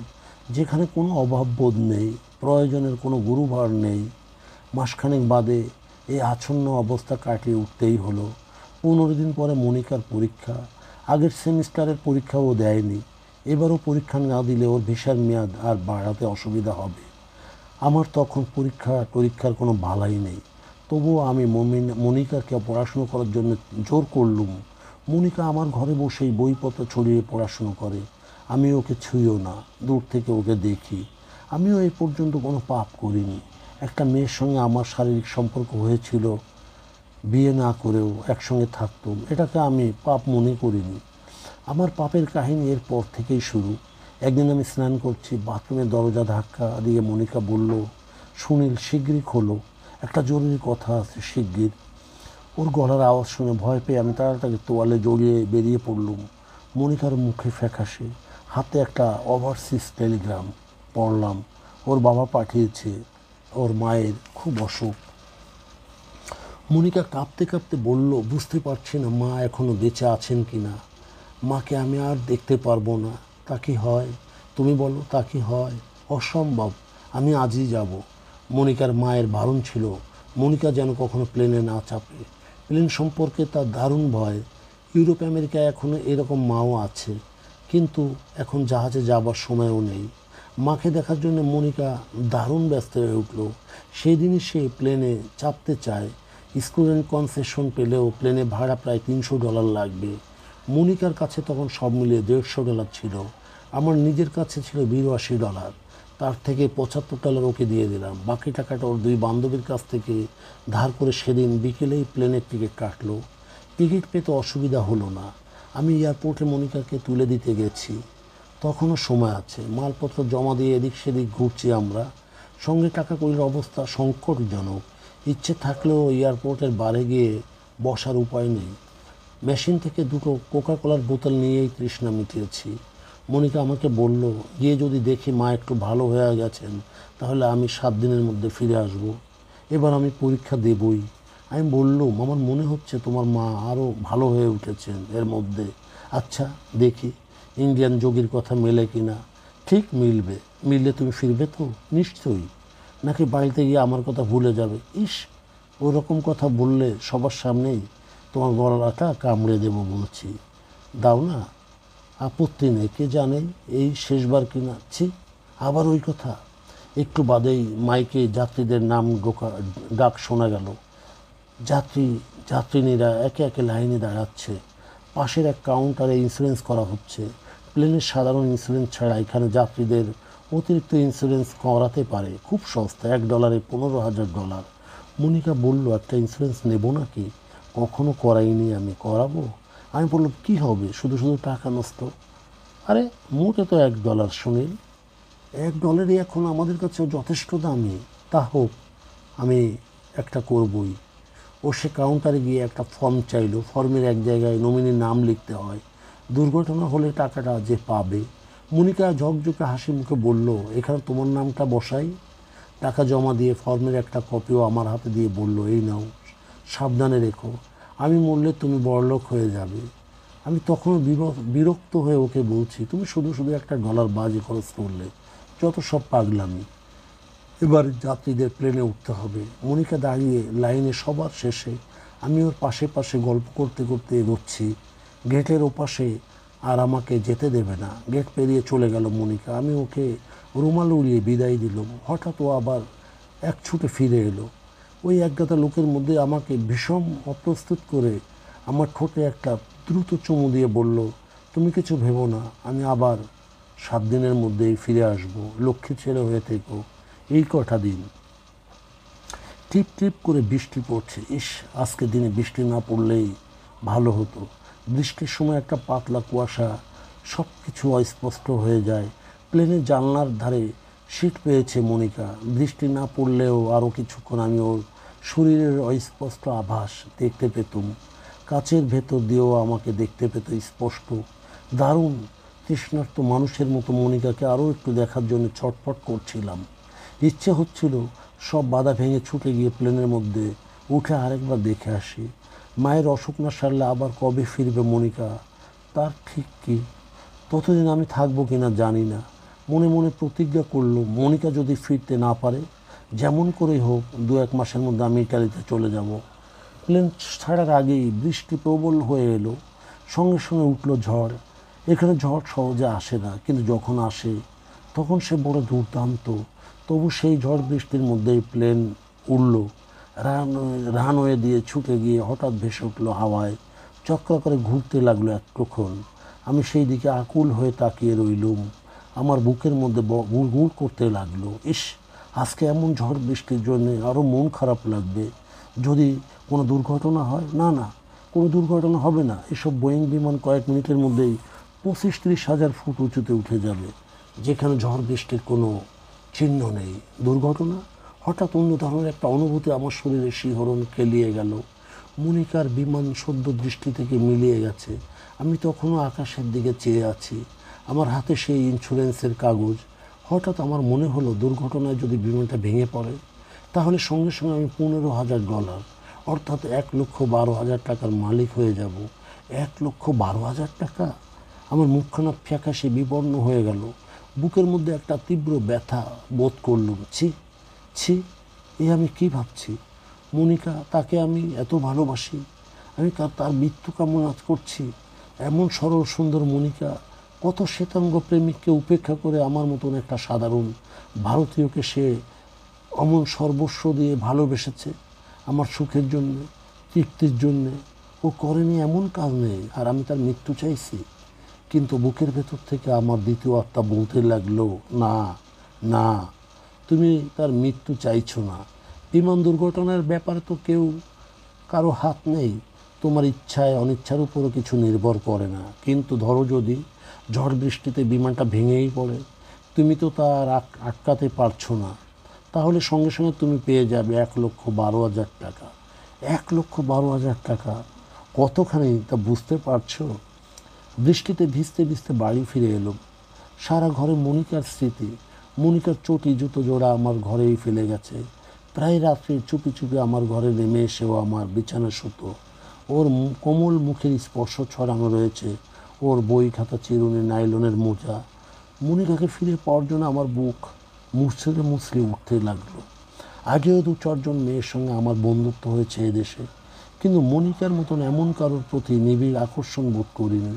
যেখানে কোনো অভাববোধ নেই, প্রয়োজনের কোনো গুরুভার নেই। মাসখানেক বাদে এই আচ্ছন্ন অবস্থা কাটিয়ে উঠতেই হলো। 15 দিন পরে মনিকার পরীক্ষা। আগের সেমিস্টারের পরীক্ষাও দেয়নি। এবারও পরীক্ষা না দিলে ওর ভিসার মেয়াদ আর বাড়াতে অসুবিধা হবে। আমার তখন পরীক্ষার কোনো বালাই নেই। তবুও আমি মনিকাকে পড়াশুনো করার জন্য জোর করলুম। মনিকা আমার ঘরে বসেই বইপত্র ছড়িয়ে পড়াশুনো করে। আমি ওকে ছুঁইও না, দূর থেকে ওকে দেখি। আমিও এই পর্যন্ত কোনো পাপ করিনি। একটা মেয়ের সঙ্গে আমার শারীরিক সম্পর্ক হয়েছিল, বিয়ে না করেও একসঙ্গে থাকতাম, এটাকে আমি পাপ মনে করিনি। আমার পাপের কাহিনী এর পর থেকেই শুরু। একদিন আমি স্নান করছি, বাথরুমের দরজা ধাক্কা দিয়ে মনিকা বলল, সুনীল, শিগগিরই খোলো, একটা জরুরি কথা আছে, শিগগির। ওর গলার আওয়াজ শুনে ভয় পেয়ে আমি তাড়াতাড়ি তোয়ালে জড়িয়ে বেরিয়ে পড়লুম। মনিকার মুখে ফ্যাকাশে, হাতে একটা ওভারসিজ টেলিগ্রাম। পড়লাম, ওর বাবা পাঠিয়েছে, ওর মায়ের খুব অসুখ। মনিকা কাঁপতে কাঁপতে বলল, বুঝতে পারছি না মা এখনও বেঁচে আছেন কি না। মাকে আমি আর দেখতে পারবো না। তা কি হয়? তুমি বলো, তা কি হয়? অসম্ভব, আমি আজই যাব। মনিকার মায়ের বারণ ছিল মনিকা যেন কখনো প্লেনে না চাপে। প্লেন সম্পর্কে তার দারুণ ভয়। ইউরোপ আমেরিকায় এখনও এরকম মাও আছে, কিন্তু এখন জাহাজে যাবার সময়ও নেই। মাকে দেখার জন্য মনিকা দারুণ ব্যস্ত হয়ে উঠল। সেই দিনই সে প্লেনে চাপতে চায়। স্টুডেন্ট কনসেশন পেলেও প্লেনে ভাড়া প্রায় $300 লাগবে। মনিকার কাছে তখন সব মিলিয়ে $150 ছিল। আমার নিজের কাছে ছিল $82। তার থেকে $75 ওকে দিয়ে দিলাম। বাকি টাকাটা ওর দুই বান্ধবীর কাছ থেকে ধার করে সেদিন বিকেলেই প্লেনের টিকিট কাটলো। টিকিট পেতে অসুবিধা হলো না। আমি এয়ারপোর্টে মনিকাকে তুলে দিতে গেছি। তখনও সময় আছে। মালপত্র জমা দিয়ে এদিক সেদিক ঘুরছি আমরা। সঙ্গে টাকা কড়ির অবস্থা সংকটজনক। ইচ্ছে থাকলেও এয়ারপোর্টের বারে গিয়ে বসার উপায় নেই। মেশিন থেকে দুটো কোকাকোলার বোতল নিয়েই তৃষ্ণা মিটিয়েছি। মনিকা আমাকে বলল, গিয়ে যদি দেখি মা একটু ভালো হয়ে গেছেন তাহলে আমি 7 দিনের মধ্যে ফিরে আসব। এবার আমি পরীক্ষা দেবই। আমি বললুম, আমার মনে হচ্ছে তোমার মা আরও ভালো হয়ে উঠেছেন এর মধ্যে। আচ্ছা দেখি ইন্ডিয়ান যোগীর কথা মেলে কি না। ঠিক মিলবে। মিললে তুমি ফিরবে তো? নিশ্চয়ই। নাকি বাড়িতে গিয়ে আমার কথা ভুলে যাবে? ইস, ওরকম কথা বললে সবার সামনেই তোমার গলাটা কামড়ে দেবো বলছি। দাও না, আপত্তি নেই। কে জানে এই শেষবার কিনা। ছি, আবার ওই কথা। একটু বাদেই মাইকে যাত্রীদের নাম ডাক শোনা গেল। যাত্রীরা একে একে লাইনে দাঁড়াচ্ছে। পাশের এক কাউন্টারে ইন্স্যুরেন্স করা হচ্ছে। প্লেনের সাধারণ ইন্স্যুরেন্স ছাড়া এখানে যাত্রীদের অতিরিক্ত ইন্স্যুরেন্স করাতে পারে। খুব সস্তা, $1 $15,000। মনিকা বলল, একটা ইন্স্যুরেন্স নেব নাকি? কখনো করাইনি আমি, করাবো? আমি বললাম, কী হবে, শুধু শুধু টাকা নষ্ট। আরে মোটে তো $1 সুনীল। $1 এখন আমাদের কাছেও যথেষ্ট দামি। তা হোক, আমি একটা করবই। ও সে কাউন্টারে গিয়ে একটা ফর্ম চাইলো। ফর্মের এক জায়গায় নমিনির নাম লিখতে হয়। দুর্ঘটনা হলে টাকাটা যে পাবে। মনিকা ঝকঝকে হাসি মুখে বলল, এখানে তোমার নামটা বসাই। টাকা জমা দিয়ে ফর্মের একটা কপিও আমার হাতে দিয়ে বলল, এই নাও, সাবধানে রেখো। আমি মরলে তুমি বড়লোক হয়ে যাবে। আমি তখনও বিরক্ত হয়ে ওকে বলছি, তুমি শুধু শুধু $1 বাজি খরচ করলে, যত সব পাগলামি। এবার যাত্রীদের প্লেনে উঠতে হবে। মনিকা দাঁড়িয়ে লাইনে সবার শেষে। আমি ওর পাশে পাশে গল্প করতে করতে এগোচ্ছি। গেটের ওপাশে আর আমাকে যেতে দেবে না। গেট পেরিয়ে চলে গেল মনিকা। আমি ওকে রুমাল উড়িয়ে বিদায় দিলাম। হঠাৎ ও আবার এক ছুটে ফিরে এলো। ওই একগাদা লোকের মধ্যে আমাকে ভীষণ অপ্রস্তুত করে আমার ঠোঁটে একটা দ্রুত চুমু দিয়ে বলল, তুমি কিছু ভেবো না, আমি আবার 7 দিনের মধ্যেই ফিরে আসবো। লক্ষ্মী ছেলে হয়ে থেকো এই কটা দিন। টিপ টিপ করে বৃষ্টি পড়ছে। ইস, আজকে দিনে বৃষ্টি না পড়লেই ভালো হতো। বৃষ্টির সময় একটা পাতলা কুয়াশা, সব কিছু অস্পষ্ট হয়ে যায়। প্লেনের জানলার ধারে সিট পেয়েছে মনিকা। বৃষ্টি না পড়লেও আরও কিছুক্ষণ আমি ওর শরীরের অস্পষ্ট আভাস দেখতে পেতুম। কাচের ভেতর দিয়েও আমাকে দেখতে পেত স্পষ্ট। দারুণ তৃষ্ণার্ত মানুষের মতো মনিকাকে আরও একটু দেখার জন্য ছটফট করছিলাম। ইচ্ছে হচ্ছিল সব বাধা ভেঙে ছুটে গিয়ে প্লেনের মধ্যে উঠে আরেকবার দেখে আসি। মায়ের অসুখ না সারলে আবার কবে ফিরবে মনিকা তার ঠিক কী। ততদিন আমি থাকবো কিনা জানি না। মনে মনে প্রতিজ্ঞা করলো, মনিকা যদি ফিরতে না পারে, যেমন করেই হোক 2-1 মাসের মধ্যে আমি ইটালিতে চলে যাব। প্লেন ছাড়ার আগেই বৃষ্টি প্রবল হয়ে এলো। সঙ্গে সঙ্গে উঠল ঝড়। এখানে ঝড় সহজে আসে না, কিন্তু যখন আসে তখন সে বড় দুর্দান্ত। তবু সেই ঝড় বৃষ্টির মধ্যেই প্লেন উড়ল। রানওয়ে দিয়ে ছুটে গিয়ে হঠাৎ ভেসে উঠল হাওয়ায়। চক্র করে ঘুরতে লাগলো একটুক্ষণ। আমি সেই দিকে আকুল হয়ে তাকিয়ে রইলুম। আমার বুকের মধ্যে গুড় করতে লাগলো। ইস, আজকে এমন ঝড় বৃষ্টির জন্যে আরও মন খারাপ লাগবে। যদি কোনো দুর্ঘটনা হয়। না না, কোনো দুর্ঘটনা হবে না। এসব বোয়িং বিমান কয়েক মিনিটের মধ্যেই 25-30 হাজার ফুট উঁচুতে উঠে যাবে, যেখানে ঝড় বৃষ্টির কোনো চিহ্ন নেই। দুর্ঘটনা? হঠাৎ অন্য ধরনের একটা অনুভূতি আমার শরীরে শিহরণ খেলিয়ে গেল। মনিকার বিমান সদ্য দৃষ্টি থেকে মিলিয়ে গেছে। আমি তখনও আকাশের দিকে চেয়ে আছি, আমার হাতে সেই ইন্স্যুরেন্সের কাগজ। হঠাৎ আমার মনে হলো, দুর্ঘটনায় যদি বিমানটা ভেঙে পড়ে, তাহলে সঙ্গে সঙ্গে আমি $15,000 অর্থাৎ $1,12,000 টাকার মালিক হয়ে যাব। $1,12,000 টাকা! আমার মুখখানা ফ্যাকাশে বিবর্ণ হয়ে গেল। বুকের মধ্যে একটা তীব্র ব্যথা বোধ করলুম। ছি ছি, এ আমি কী ভাবছি? মনিকা, তাকে আমি এত ভালোবাসি, আমি তার মৃত্যু কামনা করছি। এমন সরল সুন্দর মনিকা কত শ্বেতাঙ্গ প্রেমিককে উপেক্ষা করে আমার মতন একটা সাধারণ ভারতীয়কে সে অমন সর্বস্ব দিয়ে ভালোবেসেছে আমার সুখের জন্যে, তৃপ্তির জন্যে। ও করেনি এমন কাজ নেই, আর আমি তার মৃত্যু চাইছি। কিন্তু বুকের ভেতর থেকে আমার দ্বিতীয় আত্মা বলতে লাগলো, না না, তুমি তার মৃত্যু চাইছো না। বিমান দুর্ঘটনার ব্যাপারে তো কারো হাত নেই, তোমার ইচ্ছায় অনিচ্ছার উপরও কিছু নির্ভর করে না। কিন্তু ধরো যদি ঝড় বৃষ্টিতে বিমানটা ভেঙেই পড়ে, তুমি তো তার আটকাতে পারছো না, তাহলে সঙ্গে সঙ্গে তুমি পেয়ে যাবে 1,12,000 টাকা। 1,12,000 টাকা কতখানি তা বুঝতে পারছো? বৃষ্টিতে ভিজতে ভিজতে বাড়ি ফিরে এলাম। সারা ঘরে মনিকার স্মৃতি। মনিকার চটি জুতো জোড়া আমার ঘরেই ফেলে গেছে। প্রায় রাত্রে চুপি চুপি আমার ঘরে নেমে এসেও আমার বিছানা শুতো। ওর কোমল মুখের স্পর্শ ছড়ানো রয়েছে, ওর বই খাতা চিরুনি নাইলনের মোজা। মনিকাকে ফিরে পাওয়ার জন্য আমার বুক মুছড়ে মুছড়ে উঠতে লাগলো। আগেও 2-4 মেয়ের সঙ্গে আমার বন্ধুত্ব হয়েছে এদেশে, কিন্তু মনিকার মতন এমন কারোর প্রতি নিবিড় আকর্ষণ বোধ করিনি।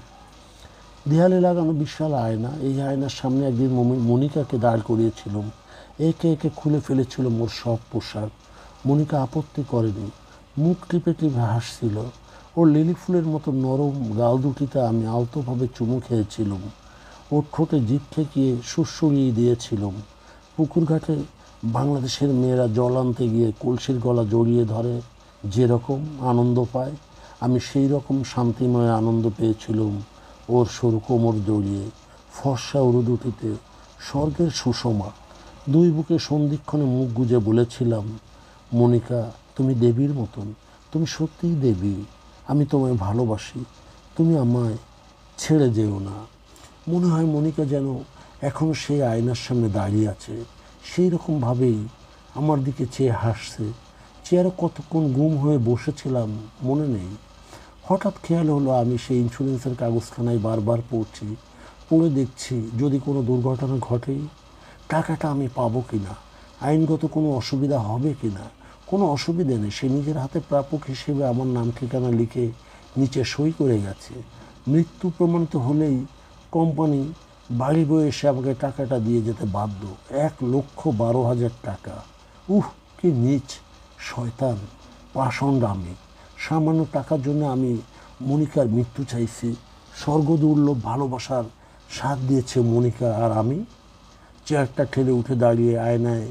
দেয়ালে লাগানো বিশাল আয়না, এই আয়নার সামনে একদিন মনিকাকে দাঁড় করিয়েছিলাম। একে একে খুলে ফেলেছিল মোর সব পোশাক। মনিকা আপত্তি করেনি, মুখ টিপে টিপে হাসছিল। ওর লিলি ফুলের মতো নরম গাল দুটিতে আমি আলতোভাবে চুমু খেয়েছিলাম। ওর ঠোঁটে জিভ ঠেকিয়ে সুরসুরিয়ে দিয়েছিলাম। পুকুর ঘাটে বাংলাদেশের মেয়েরা জল আনতে গিয়ে কলসির গলা জড়িয়ে ধরে যেরকম আনন্দ পায়, আমি সেই রকম শান্তিময় আনন্দ পেয়েছিলাম ওর সরু কোমর জড়িয়ে। ফর্সা উরু দুটিতে স্বর্গের সুষমা। দুই বুকে সন্ধিক্ষণে মুখ গুজে বলেছিলাম, মনিকা তুমি দেবীর মতন, তুমি সত্যিই দেবী, আমি তোমায় ভালোবাসি, তুমি আমায় ছেড়ে যেও না। মনে হয় মনিকা যেন এখনও সেই আয়নার সামনে দাঁড়িয়ে আছে, সেই রকমভাবেই আমার দিকে চেয়ে হাসছে। চেয়ারে কতক্ষণ গুম হয়ে বসেছিলাম মনে নেই। হঠাৎ খেয়াল হলো আমি সেই ইন্স্যুরেন্সের কাগজখানায় বারবার পড়ছি। পড়ে দেখছি যদি কোনো দুর্ঘটনা ঘটে টাকাটা আমি পাবো কি না, আইনগত কোনো অসুবিধা হবে কি না। কোনো অসুবিধে নেই, সে নিজের হাতে প্রাপক হিসেবে আমার নাম ঠিকানা লিখে নিচে সই করে গেছে। মৃত্যু প্রমাণিত হলেই কোম্পানি বাড়ি বয়ে এসে আমাকে টাকাটা দিয়ে যেতে বাধ্য। 1,12,000 টাকা। কি নীচ শয়তান পাষণ্ড আমি! সামান্য টাকার জন্য আমি মনিকার মৃত্যু চাইছি। স্বর্গদুর্লভ ভালোবাসার সাথ দিয়েছে মনিকা, আর আমি চেয়ারটা ঠেলে উঠে দাঁড়িয়ে আয়নায়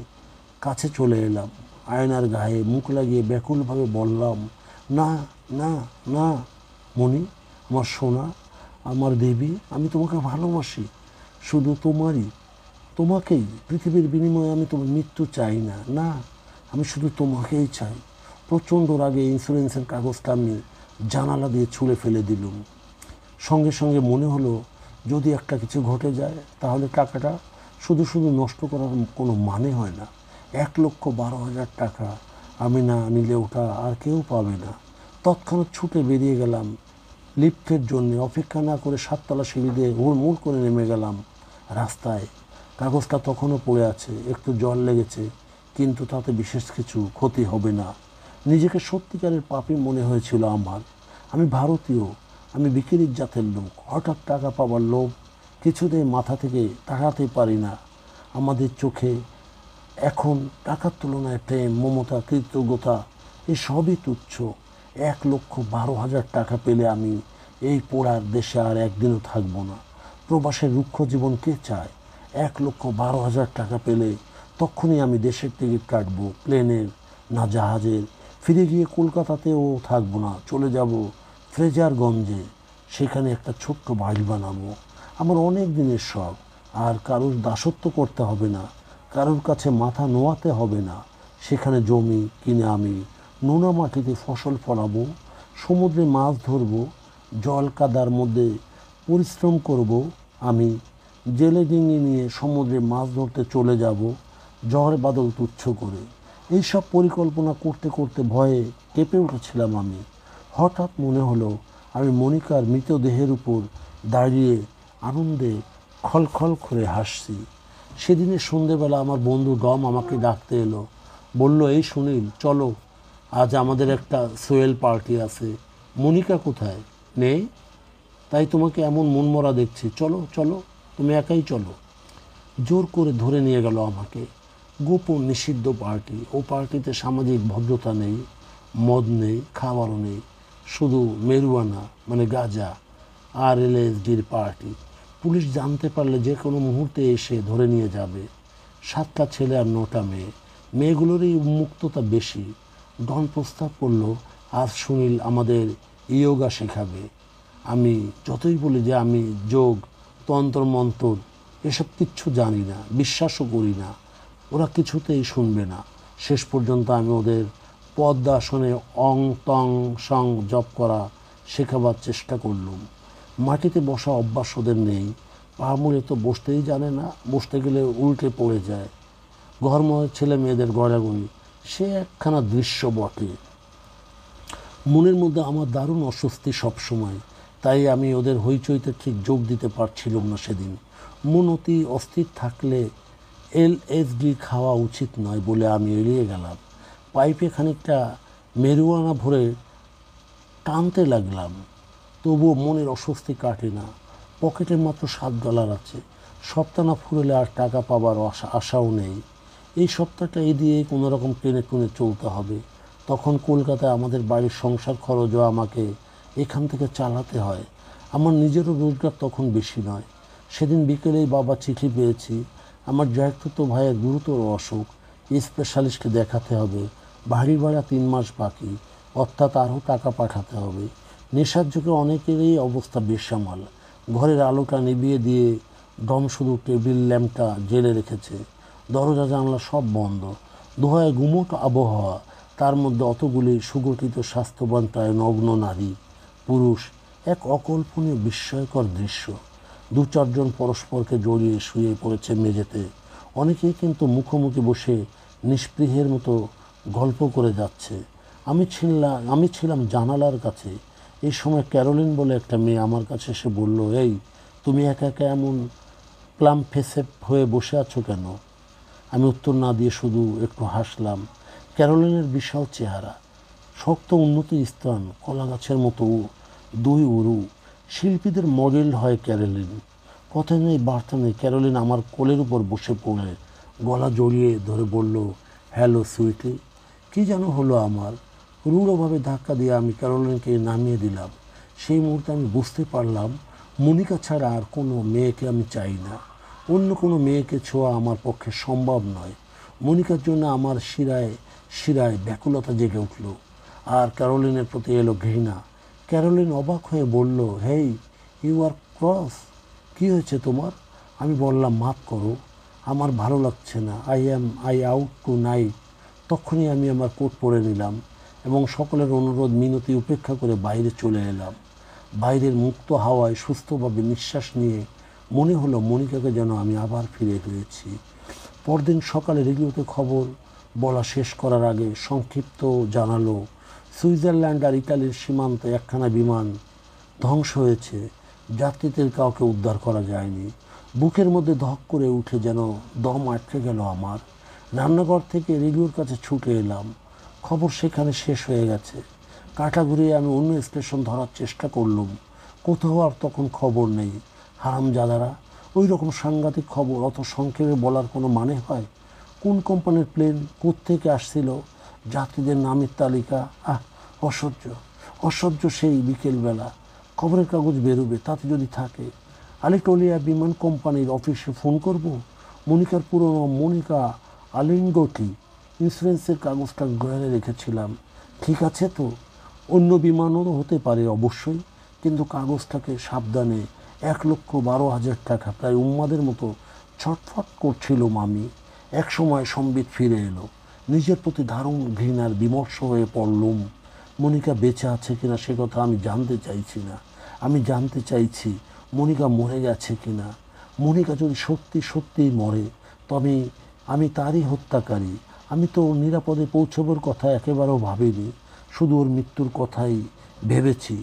কাছে চলে এলাম। আয়নার গায়ে মুখ লাগিয়ে ব্যাকুলভাবে বললাম, না না না মনি, আমার সোনা, আমার দেবী, আমি তোমাকে ভালোবাসি, শুধু তোমাকেই। পৃথিবীর বিনিময়ে আমি তোমার মৃত্যু চাই না, না, আমি শুধু তোমাকেই চাই। প্রচণ্ড রাগে ইন্স্যুরেন্সের কাগজটা আমি জানালা দিয়ে ছুঁড়ে ফেলে দিলুম। সঙ্গে সঙ্গে মনে হলো যদি একটা কিছু ঘটে যায় তাহলে টাকাটা শুধু শুধু নষ্ট করার কোনো মানে হয় না। 1,12,000 টাকা আমি না নিলে ওটা আর কেউ পাবে না। তৎক্ষণাৎ ছুটে বেরিয়ে গেলাম লিফটের জন্যে। অপেক্ষা না করে 7তলা সিঁড়ি দিয়ে হুড়মুড় করে নেমে গেলাম রাস্তায়। কাগজটা তখনও পড়ে আছে, একটু জল লেগেছে, কিন্তু তাতে বিশেষ কিছু ক্ষতি হবে না। নিজেকে সত্যিকারের পাপী মনে হয়েছিল আমার। আমি ভারতীয়, আমি বিকিরির জাতের লোক। হঠাৎ টাকা পাওয়ার লোভ কিছুতেই মাথা থেকে তাড়াতে পারি না। আমাদের চোখে এখন টাকার তুলনায় প্রেম, মমতা, কৃতজ্ঞতা এসবই তুচ্ছ। 1,12,000 টাকা পেলে আমি এই পোড়ার দেশে আর একদিনও থাকবো না। প্রবাসের রুক্ষ জীবন কে চায়? 1,12,000 টাকা পেলে তখনই আমি দেশের টিকিট কাটবো, প্লেনের না জাহাজের। ফিরে গিয়ে কলকাতাতেও থাকবো না, চলে যাব ফ্রেজারগঞ্জে, সেখানে একটা ছোট্ট বাড়ি বানাবো। আমার অনেক দিনের শখ। আর কারোর দাসত্ব করতে হবে না, কারোর কাছে মাথা নোয়াতে হবে না। সেখানে জমি কিনে আমি নোনা মাটিতে ফসল ফলাবো, সমুদ্রে মাছ ধরবো, জল কাদার মধ্যে পরিশ্রম করব। আমি জেলে ডিঙি নিয়ে সমুদ্রে মাছ ধরতে চলে যাব, ঝড় বাদল তুচ্ছ করে। এইসব পরিকল্পনা করতে করতে ভয়ে কেঁপে উঠেছিলাম আমি। হঠাৎ মনে হলো আমি মনিকার মৃতদেহের উপর দাঁড়িয়ে আনন্দে খলখল করে হাসছি। সেদিনের সন্ধেবেলা আমার বন্ধু ডম আমাকে ডাকতে এলো। বলল, এই সুনীল, চলো, আজ আমাদের একটা সোয়েল পার্টি আছে, মনিকা কোথায়? নেই। তাই তোমাকে এমন মনমরা দেখছি। চলো চলো, তুমি একাই চলো। জোর করে ধরে নিয়ে গেল আমাকে। গোপন নিষিদ্ধ পার্টি। ও পার্টিতে সামাজিক ভদ্রতা নেই, মদ নেই, খাবারও নেই, শুধু মেরুয়ানা মানে গাঁজা আর এলএসডির পার্টি। পুলিশ জানতে পারলে যে কোনো মুহূর্তে এসে ধরে নিয়ে যাবে। 7টা ছেলে আর 9টা মেয়ে। মেয়েগুলোরই উন্মুক্ততা বেশি। ডন প্রস্তাব করল, আজ সুনীল আমাদের ইয়োগা শেখাবে। আমি যতই বলি যে আমি যোগ, তন্ত্র মন্ত্র এসব কিচ্ছু জানি না, বিশ্বাসও করি না, ওরা কিছুতেই শুনবে না। শেষ পর্যন্ত আমি ওদের পদ্মাসনে অং তং সং জপ করা শেখাবার চেষ্টা করলাম। মাটিতে বসা অভ্যাস ওদের নেই। পা মুড়ে তো বসতেই জানে না, বসতে গেলে উল্টে পড়ে যায়। ঘরময় ছেলে মেয়েদের গড়াগড়ি, সে একখানা দৃশ্য বটে। মনের মধ্যে আমার দারুণ অস্বস্তি সবসময়। তাই আমি ওদের হইচইতে ঠিক যোগ দিতে পারছিলাম না সেদিন। মন অতি অস্থির থাকলে এলএসডি খাওয়া উচিত নয় বলে আমি এড়িয়ে গেলাম। পাইপে খানিকটা মেরুয়ানা ভরে টানতে লাগলাম। তবুও মনের অস্বস্তি কাটে না। পকেটে মাত্র $7 আছে। সপ্তাহ না ফুরলে আর টাকা পাবার আশাও নেই। এই সপ্তাহটা এই দিয়ে কোনো রকম টেনে টুনে চলতে হবে। তখন কলকাতায় আমাদের বাড়ির সংসার খরচও আমাকে এখান থেকে চালাতে হয়। আমার নিজেরও রোজগার তখন বেশি নয়। সেদিন বিকেলেই বাবা চিঠি পেয়েছি, আমার জ্যাঠতুতো ভাইয়ের গুরুতর অসুখ, স্পেশালিস্টকে দেখাতে হবে, বাড়ি ভাড়া 3 মাস বাকি, অর্থাৎ আরও টাকা পাঠাতে হবে। নেশার যুগে অনেকেরই অবস্থা বেসামাল। ঘরের আলোটা নিভিয়ে দিয়ে ডম শুধু টেবিল ল্যাম্পটা জেলে রেখেছে। দরজা জানলা সব বন্ধ। দোহায় গুমোট আবহাওয়া, তার মধ্যে অতগুলি সুগঠিত স্বাস্থ্যবান প্রায় নগ্ন নারী পুরুষ, এক অকল্পনীয় বিস্ময়কর দৃশ্য। 2-4 জন পরস্পরকে জড়িয়ে শুয়ে পড়েছে মেঝেতে। অনেকেই কিন্তু মুখোমুখি বসে নিস্পৃহের মতো গল্প করে যাচ্ছে। আমি ছিলাম জানালার কাছে। এই সময় ক্যারোলিন বলে একটা মেয়ে আমার কাছে এসে বলল, এই তুমি একা একা এমন প্লাম ফেসে হয়ে বসে আছো কেন? আমি উত্তর না দিয়ে শুধু একটু হাসলাম। ক্যারোলিনের বিশাল চেহারা, শক্ত উন্নতি স্থান, কলা গাছের মতো 2 উরু। শিল্পীদের মডেল হয় ক্যারোলিন। কথা নেই বার্তা নেই, ক্যারোলিন আমার কোলের উপর বসে পড়ে গলা জড়িয়ে ধরে বলল, হ্যালো সুইটি। কী যেন হলো আমার। রূঢ়ভাবে ধাক্কা দিয়ে আমি ক্যারোলিনকে নামিয়ে দিলাম। সেই মুহূর্তে আমি বুঝতে পারলাম, মনিকা ছাড়া আর কোনো মেয়েকে আমি চাই না। অন্য কোনো মেয়েকে ছোঁয়া আমার পক্ষে সম্ভব নয়। মনিকার জন্য আমার শিরায় শিরায় ব্যাকুলতা জেগে উঠল। আর ক্যারোলিনের প্রতি এলো ঘৃণা। ক্যারোলিন অবাক হয়ে বলল, হেই, ইউ আর ক্রস। কী হয়েছে তোমার? আমি বললাম, মাফ করো, আমার ভালো লাগছে না, আই আউট টু নাইট। তখনই আমি আমার কোট পরে নিলাম এবং সকলের অনুরোধ মিনতি উপেক্ষা করে বাইরে চলে এলাম। বাইরের মুক্ত হাওয়ায় সুস্থভাবে নিঃশ্বাস নিয়ে মনে হলো মনিকাকে যেন আমি আবার ফিরে পেয়েছি। পরদিন সকালে রেডিওতে খবর বলা শেষ করার আগে সংক্ষিপ্ত জানালো, সুইজারল্যান্ড আর ইতালির সীমান্তে একখানা বিমান ধ্বংস হয়েছে। যাত্রীদের কাউকে উদ্ধার করা যায়নি। বুকের মধ্যে ধক করে উঠে যেন দম আটকে গেল আমার। রান্নাঘর থেকে রেডিওর কাছে ছুটে এলাম। খবর সেখানে শেষ হয়ে গেছে। কাঁটা ঘুরিয়ে আমি অন্য স্টেশন ধরার চেষ্টা করলাম। কোথাও আর তখন খবর নেই। হারামজাদারা, ওই রকম সাংঘাতিক খবর অত সংক্ষেপে বলার কোনো মানে হয়? কোন কোম্পানির প্লেন, কোত্থেকে আসছিল, যাত্রীদের নামের তালিকা, অসহ্য অসহ্য। সেই বিকেলবেলা খবরের কাগজ বেরোবে, তাতে যদি থাকে আলিটোলিয়া বিমান কোম্পানির অফিসে ফোন করব। মনিকার পুরনো মনিকা আলিঙ্গটি ইন্স্যুরেন্সের কাগজটা গড়ে রেখেছিলাম, ঠিক আছে তো? অন্য বিমানও হতে পারে অবশ্যই, কিন্তু কাগজটাকে সাবধানে 1,12,000 টাকা, প্রায় উন্মাদের মতো ছটফট করছিলাম আমি। এক সময় সম্বিত ফিরে এলো। নিজের প্রতি দারুণ ঘৃণার বিমর্ষ হয়ে পড়লুম। মনিকা বেঁচে আছে কিনা সে কথা আমি জানতে চাইছি না। আমি জানতে চাইছি মনিকা মরে গেছে কিনা। মনিকা যদি সত্যি সত্যিই মরে, তবে আমি তারই হত্যাকারী। আমি তো ওর নিরাপদে পৌঁছবার কথা একেবারেও ভাবিনি, শুধু ওর মৃত্যুর কথাই ভেবেছি।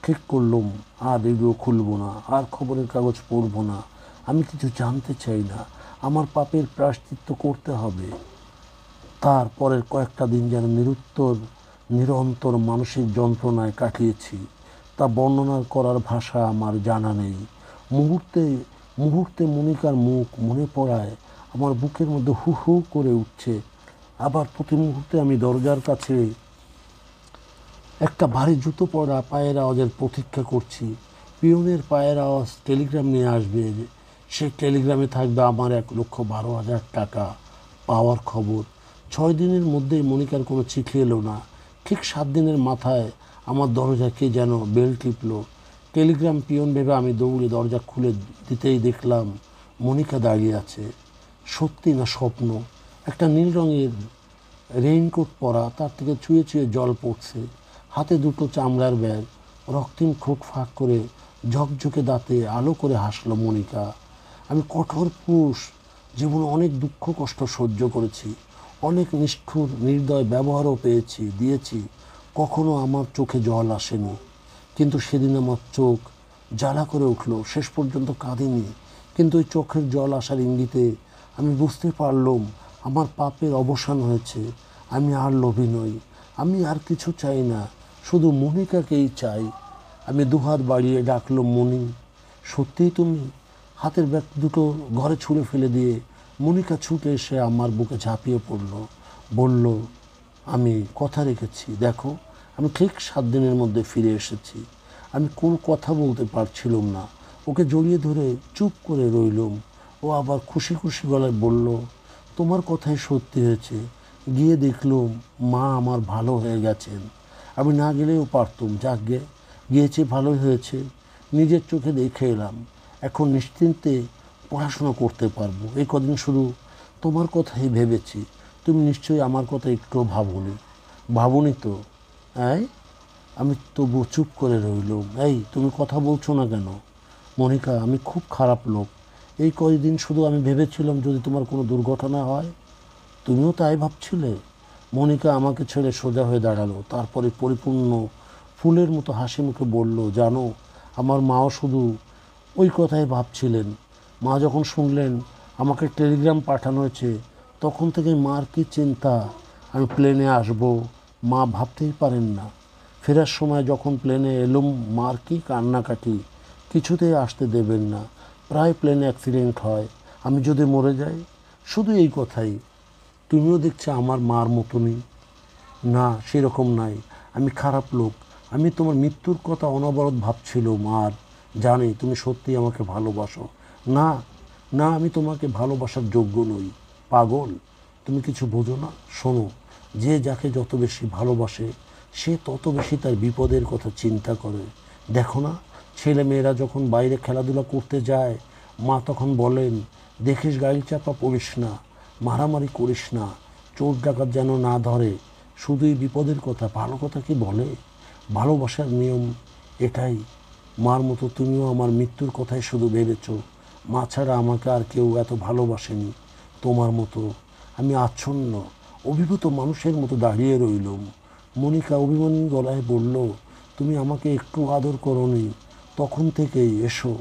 ঠিক করলুম আর রেডিও খুলব না, আর খবরের কাগজ পড়ব না। আমি কিছু জানতে চাই না। আমার পাপের প্রায়শ্চিত্ত করতে হবে। তারপরের কয়েকটা দিন যেন নিরুত্তর নিরন্তর মানসিক যন্ত্রণায় কাটিয়েছি, তা বর্ণনা করার ভাষা আমার জানা নেই। মুহূর্তে মুহূর্তে মনিকার মুখ মনে পড়ায় আমার বুকের মধ্যে হু হু করে উঠছে। আবার প্রতি মুহূর্তে আমি দরজার কাছে একটা ভারী জুতো পরা পায়ের আওয়াজের প্রতীক্ষা করছি। পিয়নের পায়ের আওয়াজ টেলিগ্রাম নিয়ে আসবে, সেই টেলিগ্রামে থাকবে আমার 1,12,000 টাকা পাওয়ার খবর। 6 দিনের মধ্যেই মনিকার কোনো চিঠি এলো না। ঠিক 7 দিনের মাথায় আমার দরজায় কে যেন বেল টিপল। টেলিগ্রাম পিয়ন ভেবে আমি দৌড়ে দরজা খুলে দিতেই দেখলাম মনিকা দাঁড়িয়ে আছে। সত্যি না স্বপ্ন? একটা নীল রঙের রেইনকোট পরা, তার থেকে চুয়ে চুয়ে জল পড়ছে। হাতে দুটো চামড়ার ব্যাগ, রক্তিম ঠোঁট ফাঁক করে ঝকঝকে দাঁতে আলো করে হাসলো মনিকা। আমি কঠোর পুরুষ, জীবনে অনেক দুঃখ কষ্ট সহ্য করেছি, অনেক নিষ্ঠুর নির্দয় ব্যবহারও দিয়েছি। কখনো আমার চোখে জল আসেনি, কিন্তু সেদিন আমার চোখ জ্বালা করে উঠল। শেষ পর্যন্ত কাঁদিনি, কিন্তু ওই চোখের জল আসার ইঙ্গিতে আমি বুঝতে পারলাম আমার পাপের অবসান হয়েছে। আমি আর লোভী নই, আমি আর কিছু চাই না, শুধু মনিকাকেই চাই। আমি দুহাত বাড়িয়ে ডাকলাম, মনি, সত্যিই তুমি? হাতের ব্যাগ দুটো ঘরে ছুঁড়ে ফেলে দিয়ে মনিকা ছুটে এসে আমার বুকে ঝাঁপিয়ে পড়ল, বলল, আমি কথা রেখেছি, দেখো আমি ঠিক 7 দিনের মধ্যে ফিরে এসেছি। আমি কোনো কথা বলতে পারছিলাম না, ওকে জড়িয়ে ধরে চুপ করে রইলাম। ও আবার খুশি খুশি গলায় বলল, তোমার কথাই সত্যি হয়েছে, গিয়ে দেখলাম মা আমার ভালো হয়ে গেছেন। আমি না গেলেও পারতুম, যাকগে গিয়েছে, ভালোই হয়েছে, নিজের চোখে দেখে এলাম। এখন নিশ্চিন্তে পড়াশোনা করতে পারবো। এই কদিন শুধু তোমার কথাই ভেবেছি, তুমি নিশ্চয়ই আমার কথা একটুও ভাবনি তো? এই, আমি তবু চুপ করে রইলাম। এই, তুমি কথা বলছো না কেন? মনিকা, আমি খুব খারাপ লোক। এই কয়েকদিন শুধু আমি ভেবেছিলাম যদি তোমার কোনো দুর্ঘটনা হয়। তুমিও তাই ভাবছিলে? মনিকা আমাকে ছেড়ে সোজা হয়ে দাঁড়ালো, তারপরে পরিপূর্ণ ফুলের মতো হাসি মুখে বলল, জানো, আমার মাও শুধু ওই কথাই ভাবছিলেন। মা যখন শুনলেন আমাকে টেলিগ্রাম পাঠানো হয়েছে, তখন থেকে মার কী চিন্তা আমি প্লেনে আসব, মা ভাবতেই পারেন না। ফেরার সময় যখন প্লেনে এলুম, মার কী কান্নাকাটি, কিছুতেই আসতে দেবেন না। প্রায় প্লেনে অ্যাক্সিডেন্ট হয়, আমি যদি মরে যাই। শুধু এই কথাই। তুমিও দেখছি আমার মার মতনই। না, সেরকম নাই, আমি খারাপ লোক। আমি তোমার মৃত্যুর কথা অনবরত ভাবছিলাম, আর জানি তুমি সত্যিই আমাকে ভালোবাসো। না, না, আমি তোমাকে ভালোবাসার যোগ্য নই, পাগল। তুমি কিছু বোঝো না। শোনো, যে যাকে যত বেশি ভালোবাসে সে তত বেশি তার বিপদের কথা চিন্তা করে। দেখো না, ছেলে মেয়েরা যখন বাইরে খেলাধুলা করতে যায়, মা তখন বলেন, দেখিস গাড়ি চাপা পড়িস না, মারামারি করিস না, চোর ডাকাত যেন না ধরে। শুধুই বিপদের কথা, ভালো কথা কি বলে? ভালোবাসার নিয়ম এটাই। মার মতো তুমিও আমার মৃত্যুর কথাই শুধু ভেবেছ। মা ছাড়া আমাকে আর কেউ এত ভালোবাসেনি তোমার মতো। আমি আচ্ছন্ন অভিভূত মানুষের মতো দাঁড়িয়ে রইলাম। মনিকা অভিমানী গলায় বলল, তুমি আমাকে একটু আদর করোনি তখন থেকেই, এসো।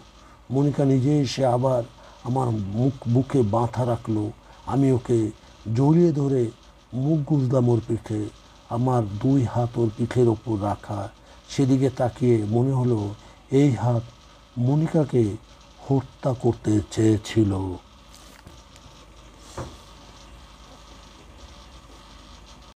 মনিকা নিজে এসে আবার আমার বুকে বাঁধা রাখলো। আমি ওকে জড়িয়ে ধরে মুখ গুজলাম ওর পিঠে, আমার 2 হাত ওর পিঠের ওপর রাখা। সেদিকে তাকিয়ে মনে হলো এই হাত মনিকাকে হত্যা করতে চেয়েছিল।